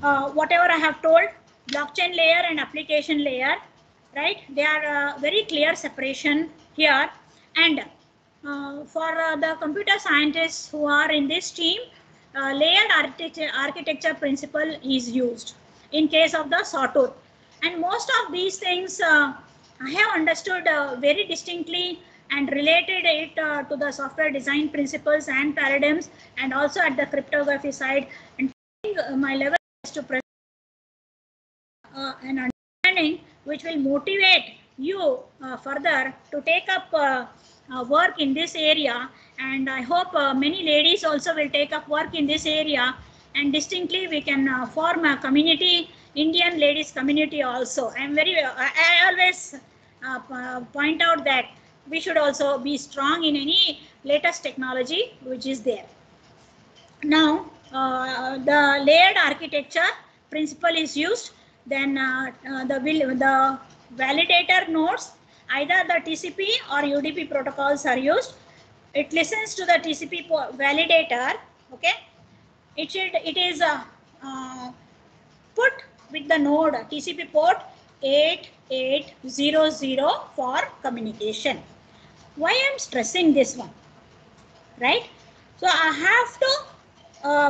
Whatever I have told, blockchain layer and application layer, right? They are very clear separation here. And for the computer scientists who are in this team, layered architecture principle is used in case of the Sawtooth. And most of these things I have understood very distinctly and related it to the software design principles and paradigms, and also at the cryptography side. And my level is to present an understanding which will motivate you further to take up work in this area. And I hope many ladies also will take up work in this area, and distinctly we can form a community, Indian ladies community also. I always point out that we should also be strong in any latest technology which is there. Now the layered architecture principle is used. Then the validator nodes, either the TCP or UDP protocols are used. It listens to the TCP validator. Okay, it is put with the node TCP port 8800 for communication. Why I am stressing this one, right? So I have to,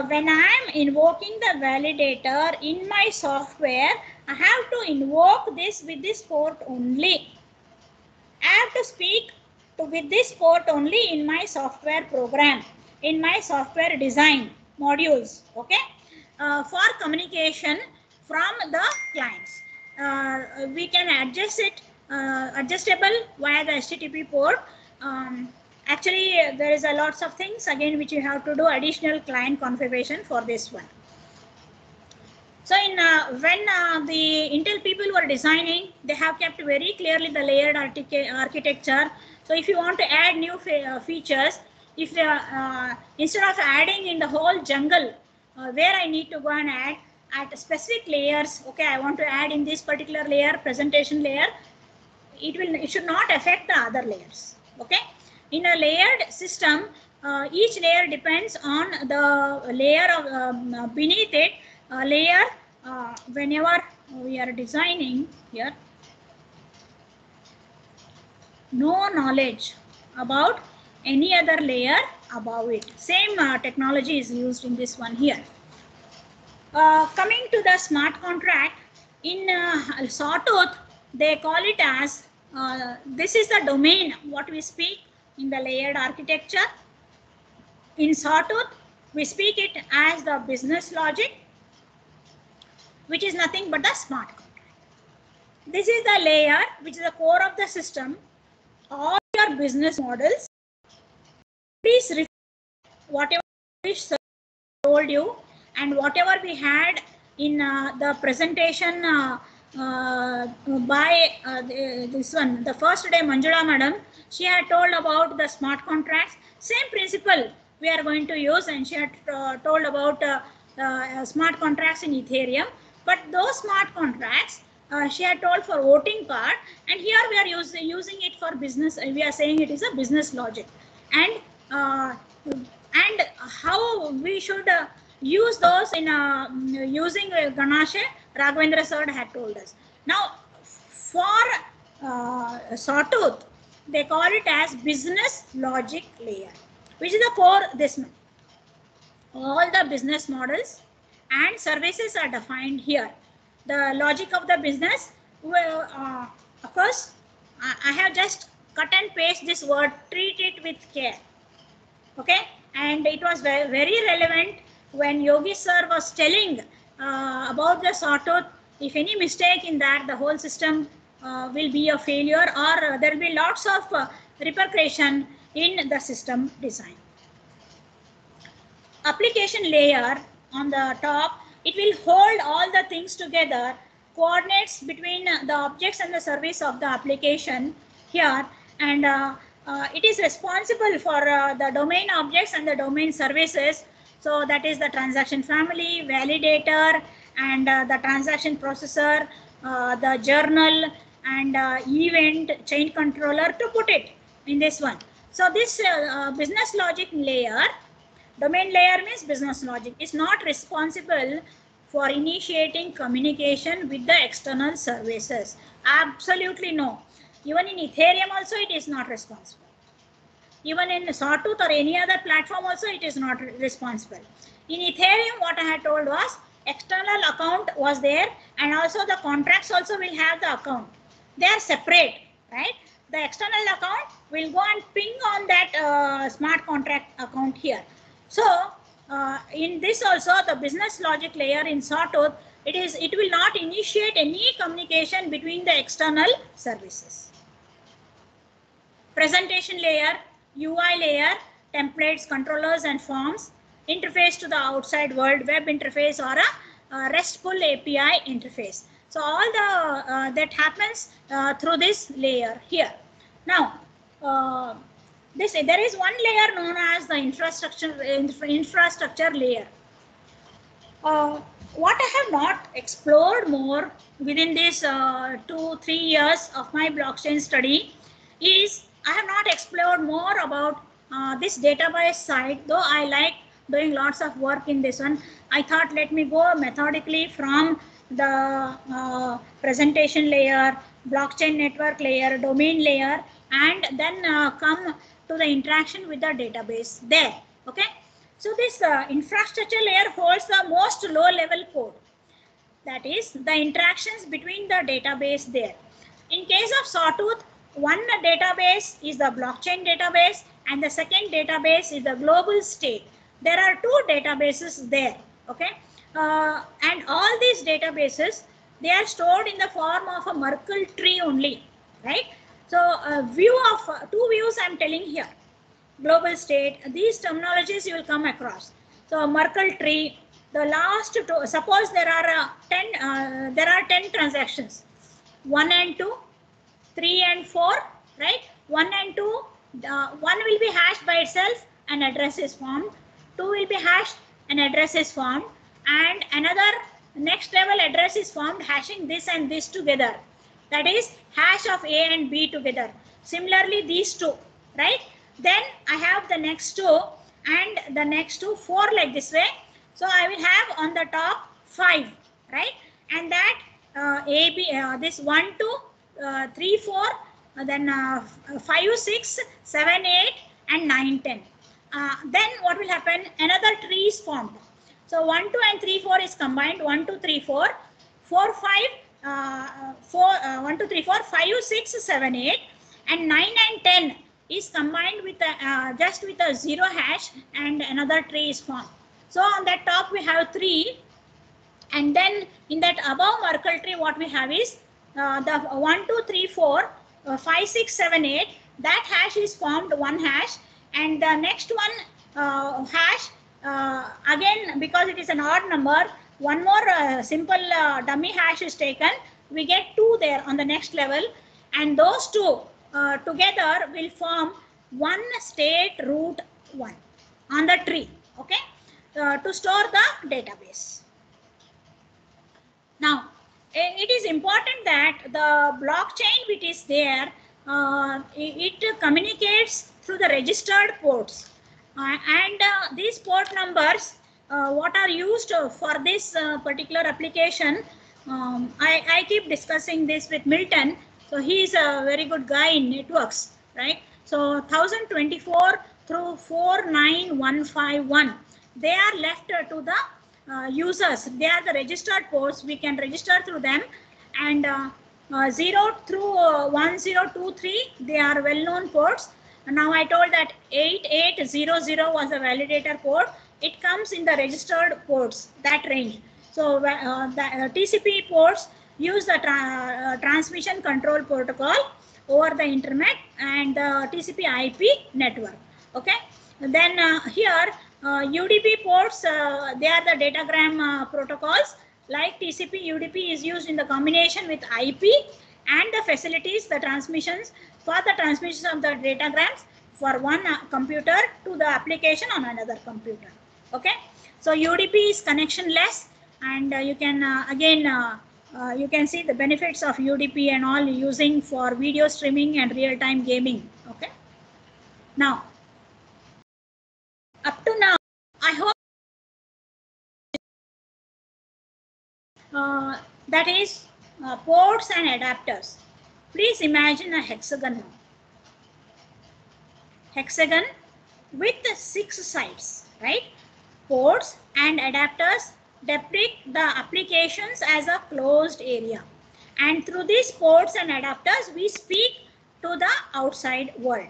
when I am invoking the validator in my software, I have to invoke this with this port only. I have to speak with this port only in my software program, in my software design modules, okay, for communication from the clients. We can adjust it, adjustable via the HTTP port. Actually, there is a lots of things again which you have to do additional client configuration for this one. So when the Intel people were designing, they have kept very clearly the layered architecture. So if you want to add new features, if instead of adding in the whole jungle where I need to go and add at specific layers, okay, I want to add in this particular layer, presentation layer, it should not affect the other layers. Okay, in a layered system, each layer depends on the layer of beneath it layer. Whenever we are designing here, no knowledge about any other layer above it. Same technology is used in this one here. Coming to the smart contract, in Sawtooth, they call it as, this is the domain what we speak in the layered architecture. In Sawtooth, we speak it as the business logic, which is nothing but the smart contract. This is the layer which is the core of the system. All your business models, please refer whatever I told you and whatever we had in the presentation by this one, the first day Manjula madam, she had told about the smart contracts. Same principle we are going to use, and she had told about smart contracts in Ethereum. But those smart contracts she had told for voting part, and here we are using it for business. We are saying it is a business logic, and how we should use those in using Ganashe, Raghavendra sir had told us. Now, for Sawtooth, they call it as business logic layer, which is the core. This all the business models and services are defined here. The logic of the business, well, of course, I have just cut and paste this word, treat it with care. Okay, and it was very, very relevant when Yogi sir was telling about the Sawtooth. If any mistake in that, the whole system will be a failure, or there will be lots of repercussion in the system design. Application layer on the top, it will hold all the things together, coordinates between the objects and the service of the application here, and it is responsible for the domain objects and the domain services. So that is the transaction family, validator, and the transaction processor, the journal, and event chain controller, to put it in this one. So this business logic layer, domain layer means business logic, is not responsible for initiating communication with the external services. Absolutely no. Even in Ethereum also it is not responsible. Even in Sawtooth or any other platform also it is not responsible. In Ethereum, what I had told was external account was there, and also the contracts also will have the account. They are separate, right? The external account will go and ping on that smart contract account here. So in this also, the business logic layer in Sawtooth, it will not initiate any communication between the external services. Presentation layer, UI layer, templates, controllers, and forms, interface to the outside world, web interface, or a RESTful API interface. So all the that happens through this layer here. Now, there is one layer known as the infrastructure layer. What I have not explored more within this 2-3 years of my blockchain study is I have not explored more about this database side, though I like doing lots of work in this one. I thought let me go methodically from the presentation layer, blockchain network layer, domain layer, and then come to the interaction with the database there. Okay, so this infrastructure layer holds the most low level code, that is the interactions between the database there. In case of Sawtooth, one database is the blockchain database and the second database is the global state. There are two databases there. Okay, and all these databases, they are stored in the form of a Merkle tree only, right? So a view of two views I am telling here, global state, these terminologies you will come across. So Merkle tree, the last two, suppose there are 10 transactions, 1 and 2, 3 and 4, right? 1 and 2, 1 will be hashed by itself an address is formed. 2 will be hashed, an address is formed, and another next level address is formed hashing this and this together. That is hash of A and B together. Similarly, these two, right? Then I have the next two and the next two, 4 like this way. So I will have on the top 5, right? And that A, B, this 1, 2, 3, 4, then 5, 6, 7, 8, and 9, 10. Then what will happen? Another tree is formed. So 1, 2, and 3, 4 is combined. 1, 2, 3, 4, 4, 5, 1, 2, 3, 4, 5, 6, 7, 8, and 9 and 10 is combined with just with a 0 hash, and another tree is formed. So on that top we have 3, and then in that above Merkle tree what we have is the 1, 2, 3, 4, 5, 6, 7, 8. That hash is formed 1 hash, and the next one hash again, because it is an odd number, one more simple dummy hash is taken. We get 2 there on the next level, and those 2 together will form one state root 1 on the tree, okay, to store the database. Now, it is important that the blockchain which is there, it communicates through the registered ports. And these port numbers, what are used for this particular application, I keep discussing this with Milton. So he is a very good guy in networks, right? So 1024 through 49151, they are left to the users. They are the registered ports. We can register through them. And 0 through 1023, they are well-known ports. Now I told that 8800 was a validator port. It comes in the registered ports, that range. So the TCP ports use the transmission control protocol over the internet and the TCP IP network. Okay. Then here UDP ports, they are the datagram protocols. Like TCP, UDP is used in the combination with IP and the facilities, the transmissions, for the transmission of the datagrams for one computer to the application on another computer. Okay. So UDP is connectionless, and you can again you can see the benefits of UDP and all using for video streaming and real-time gaming. Okay. Now, up to now, I hope that is ports and adapters. Please imagine a hexagon now. Hexagon with 6 sides, right? Ports and adapters depict the applications as a closed area, and through these ports and adapters we speak to the outside world.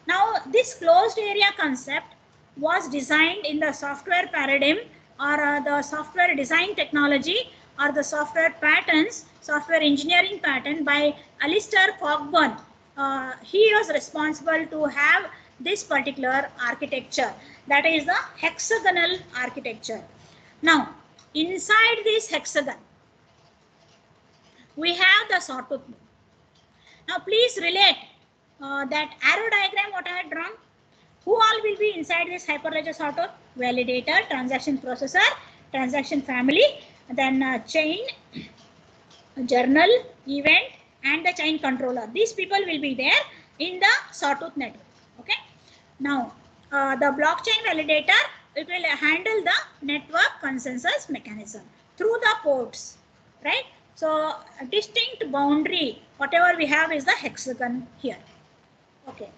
Now this closed area concept was designed in the software paradigm, or the software design technology, or the software patterns, software engineering pattern by Alistair Cockburn. He was responsible to have this particular architecture, that is the hexagonal architecture. Now, inside this hexagon, we have the sawtooth. Now, please relate that arrow diagram what I had drawn. Who all will be inside this Hyperledger sawtooth? Validator, transaction processor, transaction family, then chain, journal, event, and the chain controller. These people will be there in the sawtooth network. Okay. Now, the blockchain validator, it will handle the network consensus mechanism through the ports, right? So, a distinct boundary, whatever we have is the hexagon here. Okay.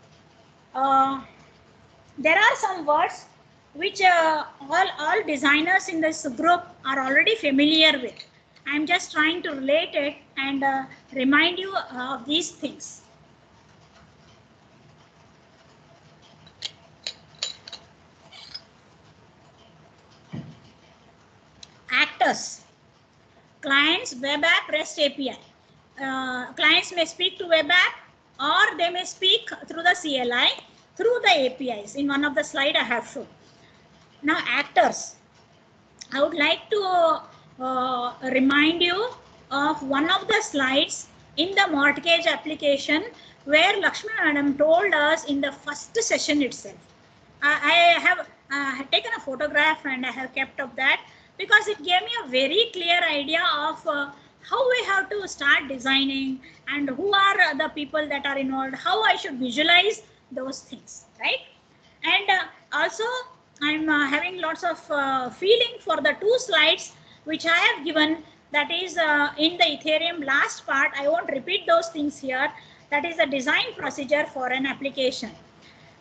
There are some words which all designers in this group are already familiar with. I am just trying to relate it and remind you of these things. Actors, clients, web app, REST API. Clients may speak to web app, or they may speak through the CLI, through the APIs. In one of the slide I have shown. Now actors, I would like to remind you of one of the slides in the mortgage application where Lakshmi Madam told us in the first session itself. I have taken a photograph and I have kept of that because it gave me a very clear idea of how we have to start designing and who are the people that are involved, how I should visualize those things, right? And also I'm having lots of feeling for the 2 slides which I have given, that is in the Ethereum last part. I won't repeat those things here. That is the design procedure for an application.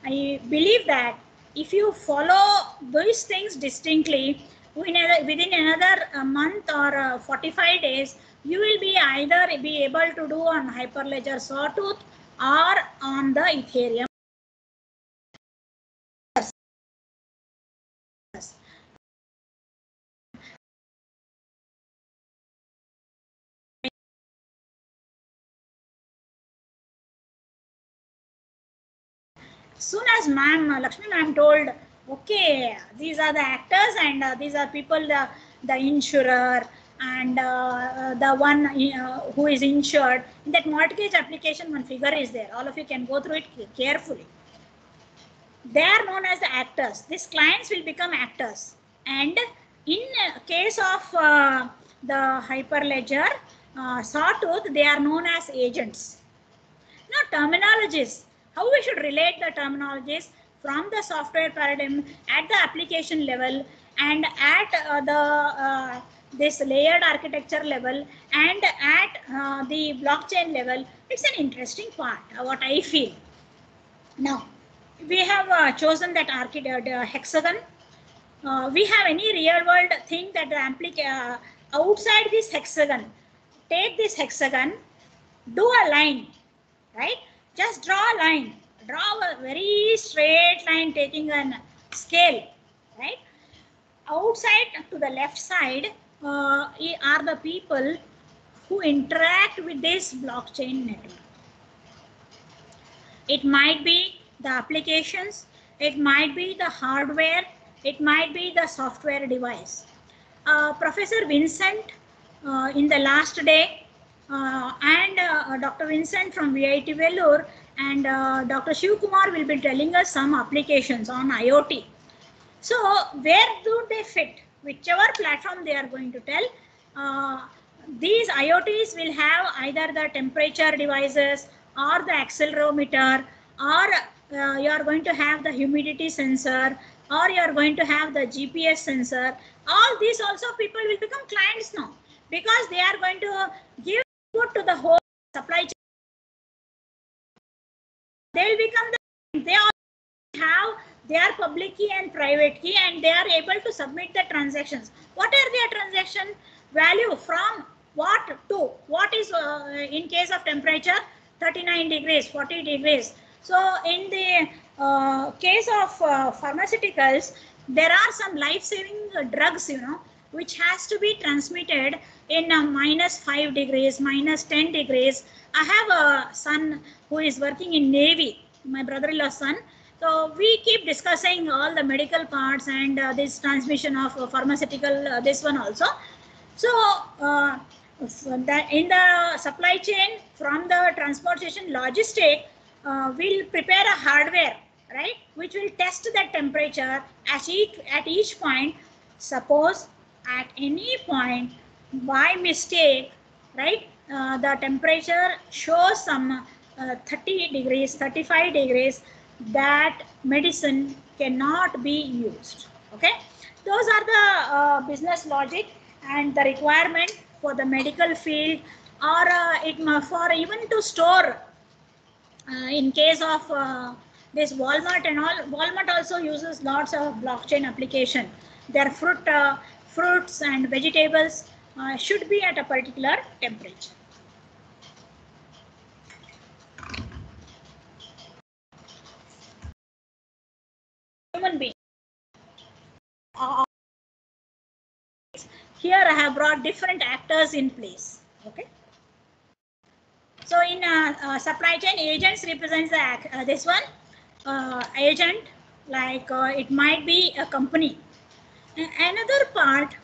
I believe that if you follow these things distinctly, within another month or 45 days, you will be either be able to do on Hyperledger Sawtooth or on the Ethereum. Soon as Lakshmi ma'am told, okay, these are the actors and these are people, the insurer and the one who is insured. In that mortgage application, one figure is there. All of you can go through it carefully. They are known as the actors. These clients will become actors. And in case of the Hyperledger Sawtooth, they are known as agents. Now, terminologies. How we should relate the terminologies from the software paradigm at the application level and at this layered architecture level and at the blockchain level. It's an interesting part, what I feel. Now, we have chosen that hexagon. We have any real world thing that the outside this hexagon. Take this hexagon, do a line, right? Just draw a line, draw a very straight line taking a scale, right? Outside to the left side are the people who interact with this blockchain network. It might be the applications, it might be the hardware, it might be the software device. Professor Vincent in the last day and Dr. Vincent from VIT Vellore and Dr. Shiv Kumar will be telling us some applications on IoT. So where do they fit? Whichever platform they are going to tell, these IoTs will have either the temperature devices or the accelerometer, or you are going to have the humidity sensor, or you are going to have the GPS sensor. All these also people will become clients now because they are going to give input to the whole supply chain. They will become they all have their public key and private key, and they are able to submit the transactions. What are their transaction value from what to what is in case of temperature 39 degrees, 40 degrees. So in the case of pharmaceuticals, there are some life-saving drugs, which has to be transmitted in -5 degrees, -10 degrees. I have a son who is working in Navy, my brother-in-law's son. So we keep discussing all the medical parts and this transmission of pharmaceutical, this one also. So that in the supply chain from the transportation logistic, we'll prepare a hardware, right, which will test that temperature at each point. Suppose at any point by mistake, right, the temperature shows some 30 degrees, 35 degrees, that medicine cannot be used. Okay, those are the business logic and the requirement for the medical field, or for even to store in case of this Walmart and all. Walmart also uses lots of blockchain application. Their fruits and vegetables should be at a particular temperature. Human being. Here I have brought different actors in place. Okay. So in supply chain, agents represents the this one agent, like it might be a company. Another part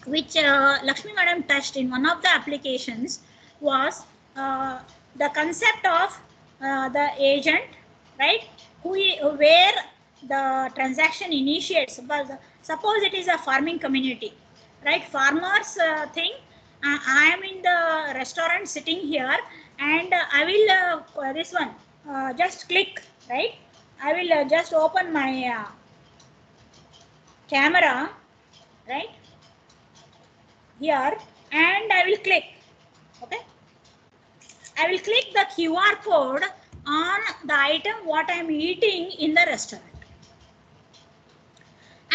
which Lakshmi Madam touched in one of the applications was the concept of the agent, right? Where the transaction initiates, but suppose it is a farming community, right? Farmers think I am in the restaurant sitting here, and I will this one just click, right? I will just open my camera, right, here, and I will click. Okay, I will click the QR code on the item what I am eating in the restaurant.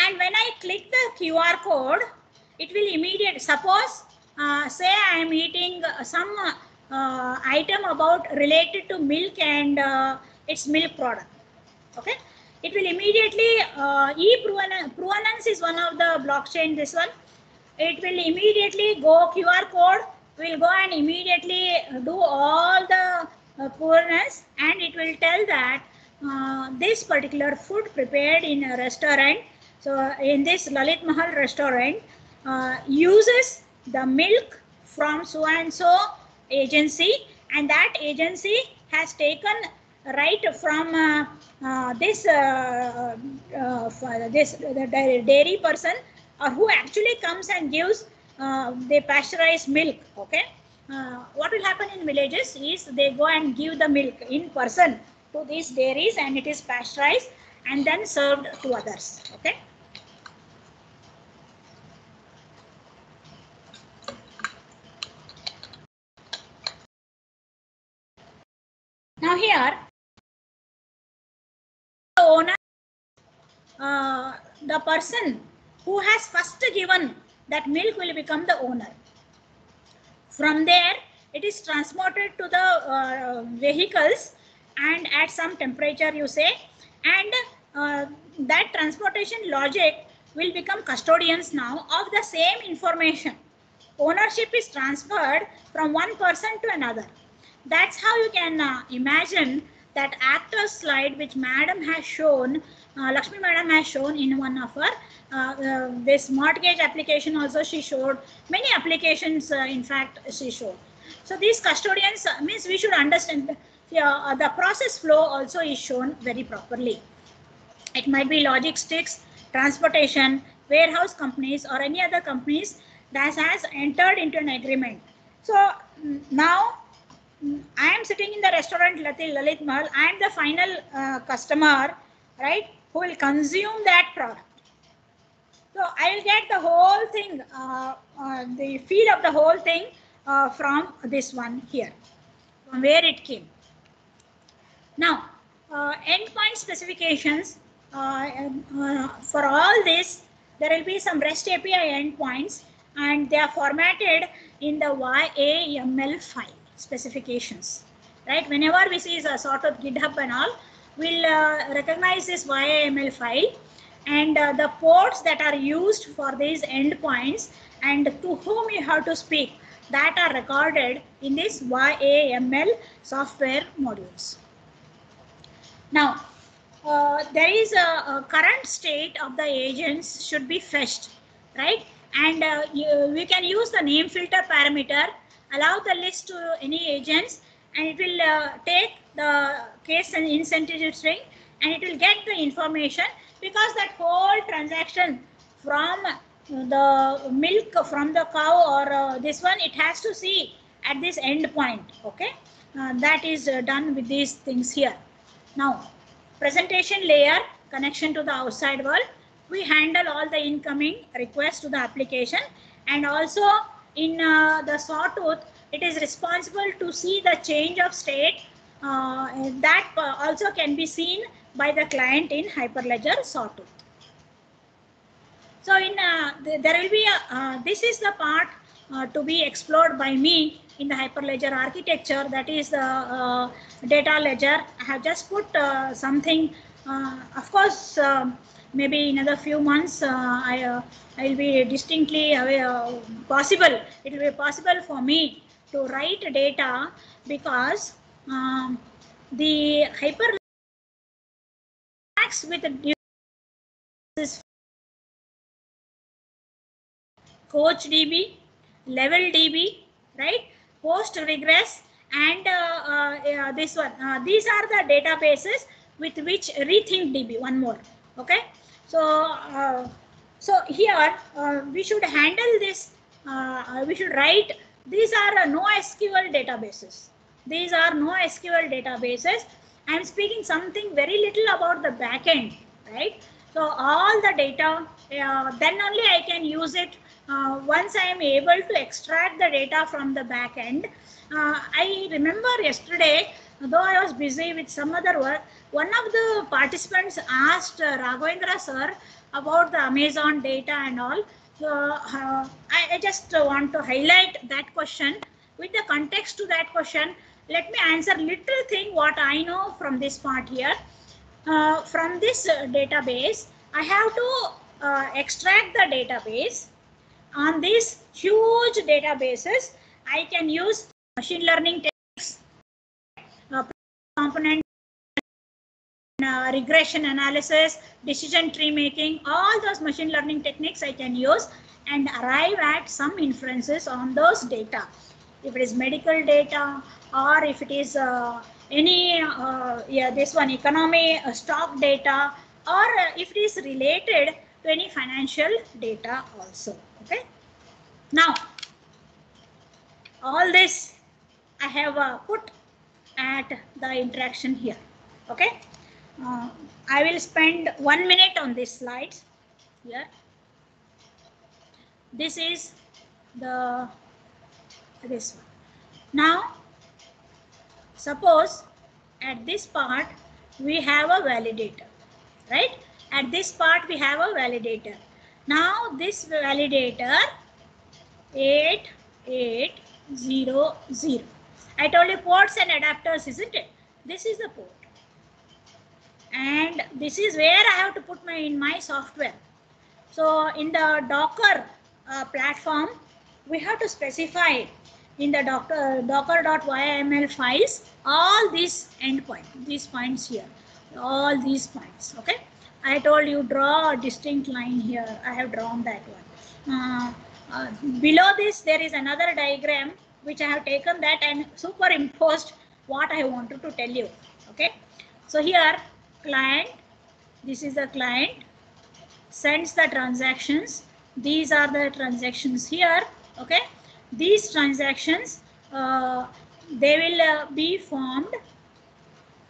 And when I click the QR code, it will immediately, suppose say I am eating some item about related to milk and its milk product. Okay, it will immediately e-provenance is one of the blockchain, this one. It will immediately go, QR code will go and immediately do all the provenance, and it will tell that this particular food prepared in a restaurant, so in this Lalit Mahal restaurant, uses the milk from so and so agency, and that agency has taken right from this the dairy person, or who actually comes and gives the pasteurized milk. Okay, what will happen in villages is they go and give the milk in person to these dairies, and it is pasteurized and then served to others. Okay. Now here, the owner, the person who has first given that milk will become the owner. From there, it is transported to the vehicles, and at some temperature, you say, and that transportation logic will become custodians now of the same information. Ownership is transferred from one person to another. That's how you can imagine that actor's slide which Madam has shown, Lakshmi Madam has shown in one of her, this mortgage application also she showed, many applications in fact she showed. So these custodians means we should understand the process flow also is shown very properly. It might be logistics, transportation, warehouse companies, or any other companies that has entered into an agreement. So now I am sitting in the restaurant Lalit Mahal. I am the final customer, right, who will consume that product. So I will get the whole thing, the feel of the whole thing from this one here, from where it came. Now, endpoint specifications, for all this, there will be some REST API endpoints, and they are formatted in the YAML file specifications, right? Whenever we see a sort of GitHub and all, we'll recognize this YAML file, and the ports that are used for these endpoints and to whom you have to speak, that are recorded in this YAML software modules. Now, there is a current state of the agents should be fetched, right? And we can use the name filter parameter, allow the list to any agents, and it will take the case and insensitive string, and it will get the information, because that whole transaction from the milk from the cow or this one, it has to see at this end point. Okay, that is done with these things here. Now, presentation layer, connection to the outside world. We handle all the incoming requests to the application, and also in the Sawtooth, it is responsible to see the change of state that also can be seen by the client in Hyperledger Sawtooth. So in there will be a, this is the part to be explored by me in the Hyperledger architecture, that is the data ledger. I have just put something, of course, maybe in another few months, I will be distinctly possible. It will be possible for me to write data, because the Hyperledger acts with this Coach DB, Level DB, right? Post Regress, and this one. These are the databases with which Rethink DB. One more. Okay, so here we should handle this. We should write. These are NoSQL databases. These are NoSQL databases. I am speaking something very little about the backend, right? So all the data, then only I can use it. Once I am able to extract the data from the backend. I remember yesterday, though I was busy with some other work, one of the participants asked Raghavendra sir about the Amazon data and all. So I just want to highlight that question. With the context to that question, let me answer little thing what I know from this part here. From this database, I have to extract the database. On these huge databases, I can use machine learning techniques, component regression analysis, decision tree making, all those machine learning techniques I can use and arrive at some inferences on those data. If it is medical data or if it is any, this one economy stock data, or if it is related to any financial data also. Okay. Now, all this I have put at the interaction here. Okay. I will spend 1 minute on this slide here. This is this one. Now, suppose at this part we have a validator, right? At this part we have a validator. Now this validator 8800. I told you ports and adapters, isn't it? This is the port. And this is where I have to put in my software. So in the Docker platform, we have to specify in the docker.yml files all these endpoints, these points here, all these points. Okay, I told you draw a distinct line here. I have drawn that one. Below this, there is another diagram which I have taken that and superimposed what I wanted to tell you. Okay, so here client, this is the client, sends the transactions. These are the transactions here. Okay, these transactions they will be formed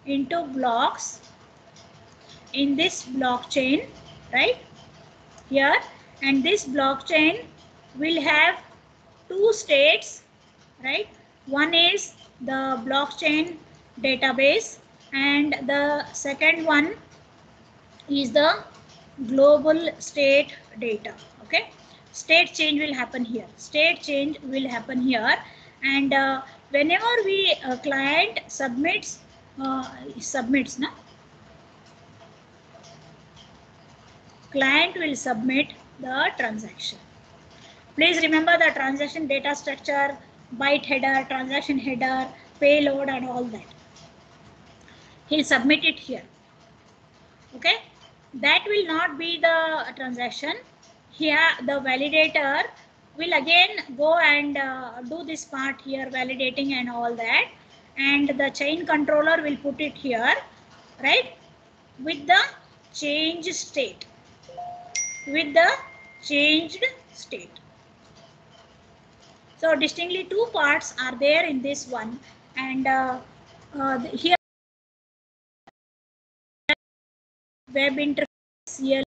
into blocks in this blockchain, right here, and this blockchain will have two states, right? One is the blockchain database and the second one is the global state data. Okay, state change will happen here. State change will happen here, and whenever we client submits na, client will submit the transaction. Please remember the transaction data structure, byte header, transaction header, payload, and all that. He'll submit it here. Okay, that will not be the transaction. Here the validator will again go and do this part here, validating and all that, and the chain controller will put it here, right, with the changed state, with the changed state. So distinctly two parts are there in this one, and here web interface here.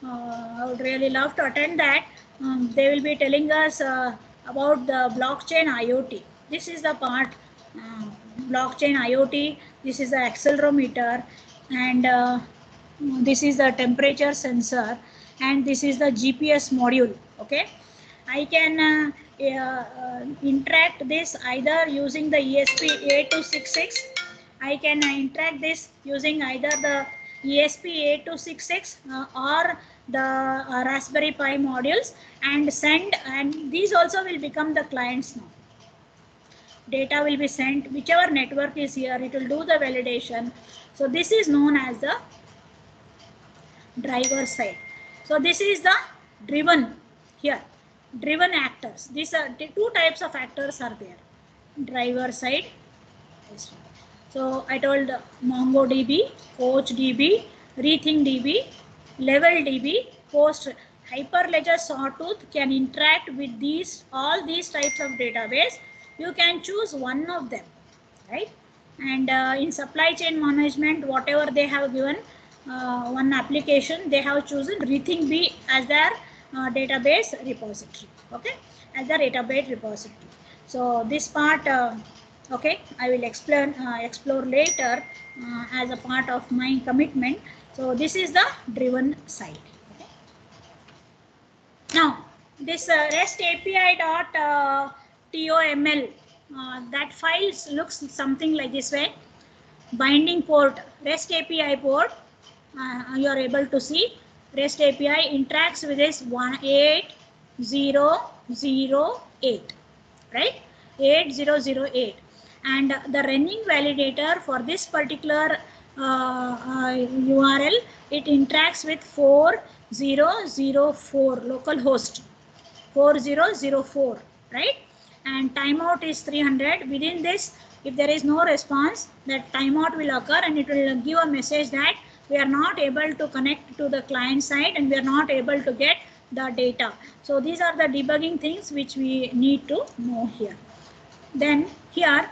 I would really love to attend that. They will be telling us about the blockchain IoT. This is the part, blockchain IoT. This is the accelerometer, and this is the temperature sensor, and this is the GPS module. Okay, I can interact this either using the ESP8266. I can interact this using either the ESP8266 or the Raspberry Pi modules and send, and these also will become the clients now. Data will be sent, whichever network is here, it will do the validation. So this is known as the driver side. So this is the driven here. driven actors. These are the two types of actors are there. Driver side. So I told MongoDB, CoachDB, RethinkDB, LevelDB, Post. Hyperledger Sawtooth can interact with these all these types of database. You can choose one of them, right? And in supply chain management, whatever they have given, one application they have chosen RethinkB as their database repository. Okay, as the database repository. So this part, okay, I will explore later as a part of my commitment. So this is the driven side. Okay. Now this REST API dot TOML, that file looks something like this way. Binding port, REST API port, you are able to see REST API interacts with this 8008, right? 8008, and the running validator for this particular URL, it interacts with 4004 localhost 4004, right? And timeout is 300. Within this, if there is no response, that timeout will occur and it will give a message that we are not able to connect to the client side and we are not able to get the data. So these are the debugging things which we need to know here. Then here,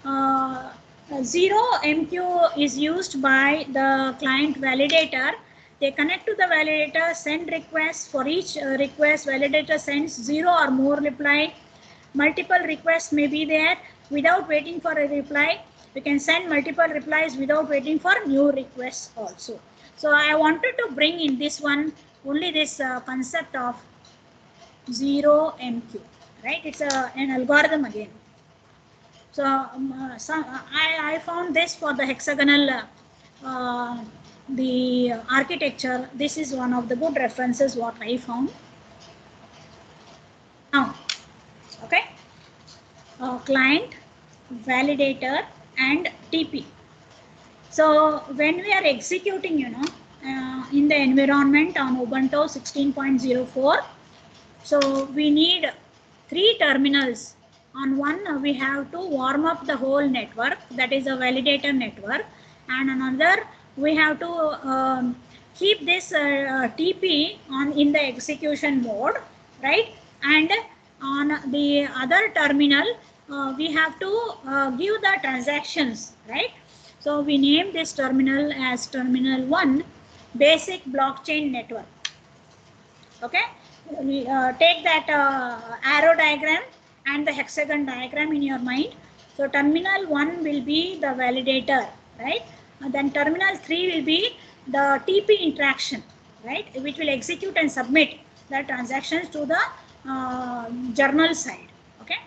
0MQ is used by the client validator. They connect to the validator, send requests. For each request, validator sends 0 or more reply. Multiple requests may be there. Without waiting for a reply, we can send multiple replies without waiting for new requests also. So I wanted to bring in this one only this concept of 0MQ, right? It's an algorithm again. So I found this for the hexagonal the architecture. This is one of the good references what I found. Now, okay, client, validator, and TP. So when we are executing, you know, in the environment on Ubuntu 16.04, so we need 3 terminals. On one, we have to warm up the whole network, that is a validator network, and another we have to keep this TP on in the execution mode, right? And on the other terminal, we have to give the transactions, right? So we name this terminal as terminal 1, basic blockchain network. Okay, we take that arrow diagram and the hexagon diagram in your mind. So terminal 1 will be the validator, right? And then terminal 3 will be the TP interaction, right? Which will execute and submit the transactions to the journal side. Okay,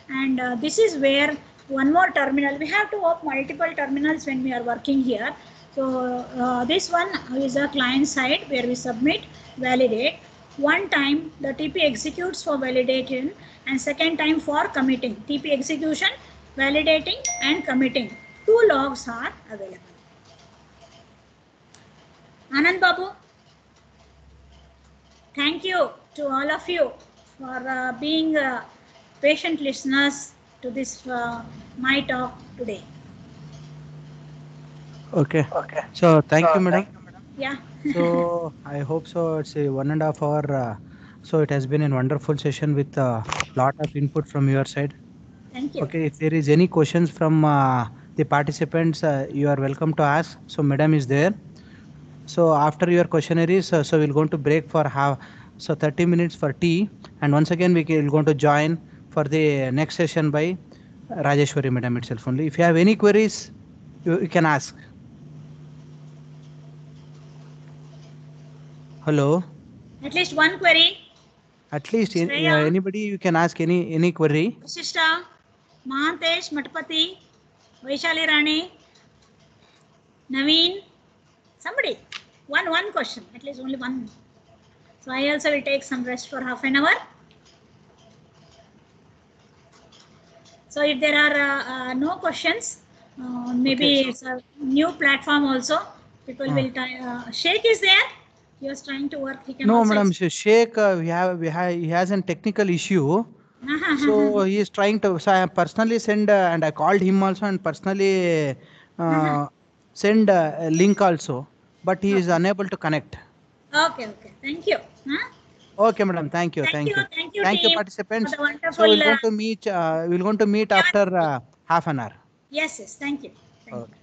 and this is where one more terminal, we have to open multiple terminals when we are working here. So this one is a client side where we submit, validate. One time the TP executes for validation and second time for committing. TP execution, validating and committing. 2 logs are available. Anand Babu, thank you to all of you for being patient listeners to this my talk today. Okay. So thank you, madam. Yeah. So I hope so. It's a 1.5 hour. So it has been a wonderful session with a lot of input from your side. Thank you. Okay, if there is any questions from the participants, you are welcome to ask. So madam is there. So after your questionnaires, so we're going to break for 30 minutes for tea. And once again, we will going to join for the next session by Rajeshwari madam itself only. If you have any queries, you can ask. Hello. At least one query. At least Shreya. anybody you can ask any query. Vasishta, Mahantesh, Matapati, Vaishali Rani, Naveen, somebody. One question, at least only one. So I also will take some rest for half an hour. So if there are no questions, maybe okay, it's a new platform also. People will Sheikh is there? He was trying to work. He can No, also madam, Sheikh, he has a technical issue. So he is trying to, so I personally send, and I called him also and personally send a link also, but he is unable to connect. Okay, okay. Thank you. Huh? Okay, madam. Thank you. Thank you, Thank you, team, for participants. the wonderful. So we're going to meet after half an hour. Yes, yes. Thank you. Thank you. Okay.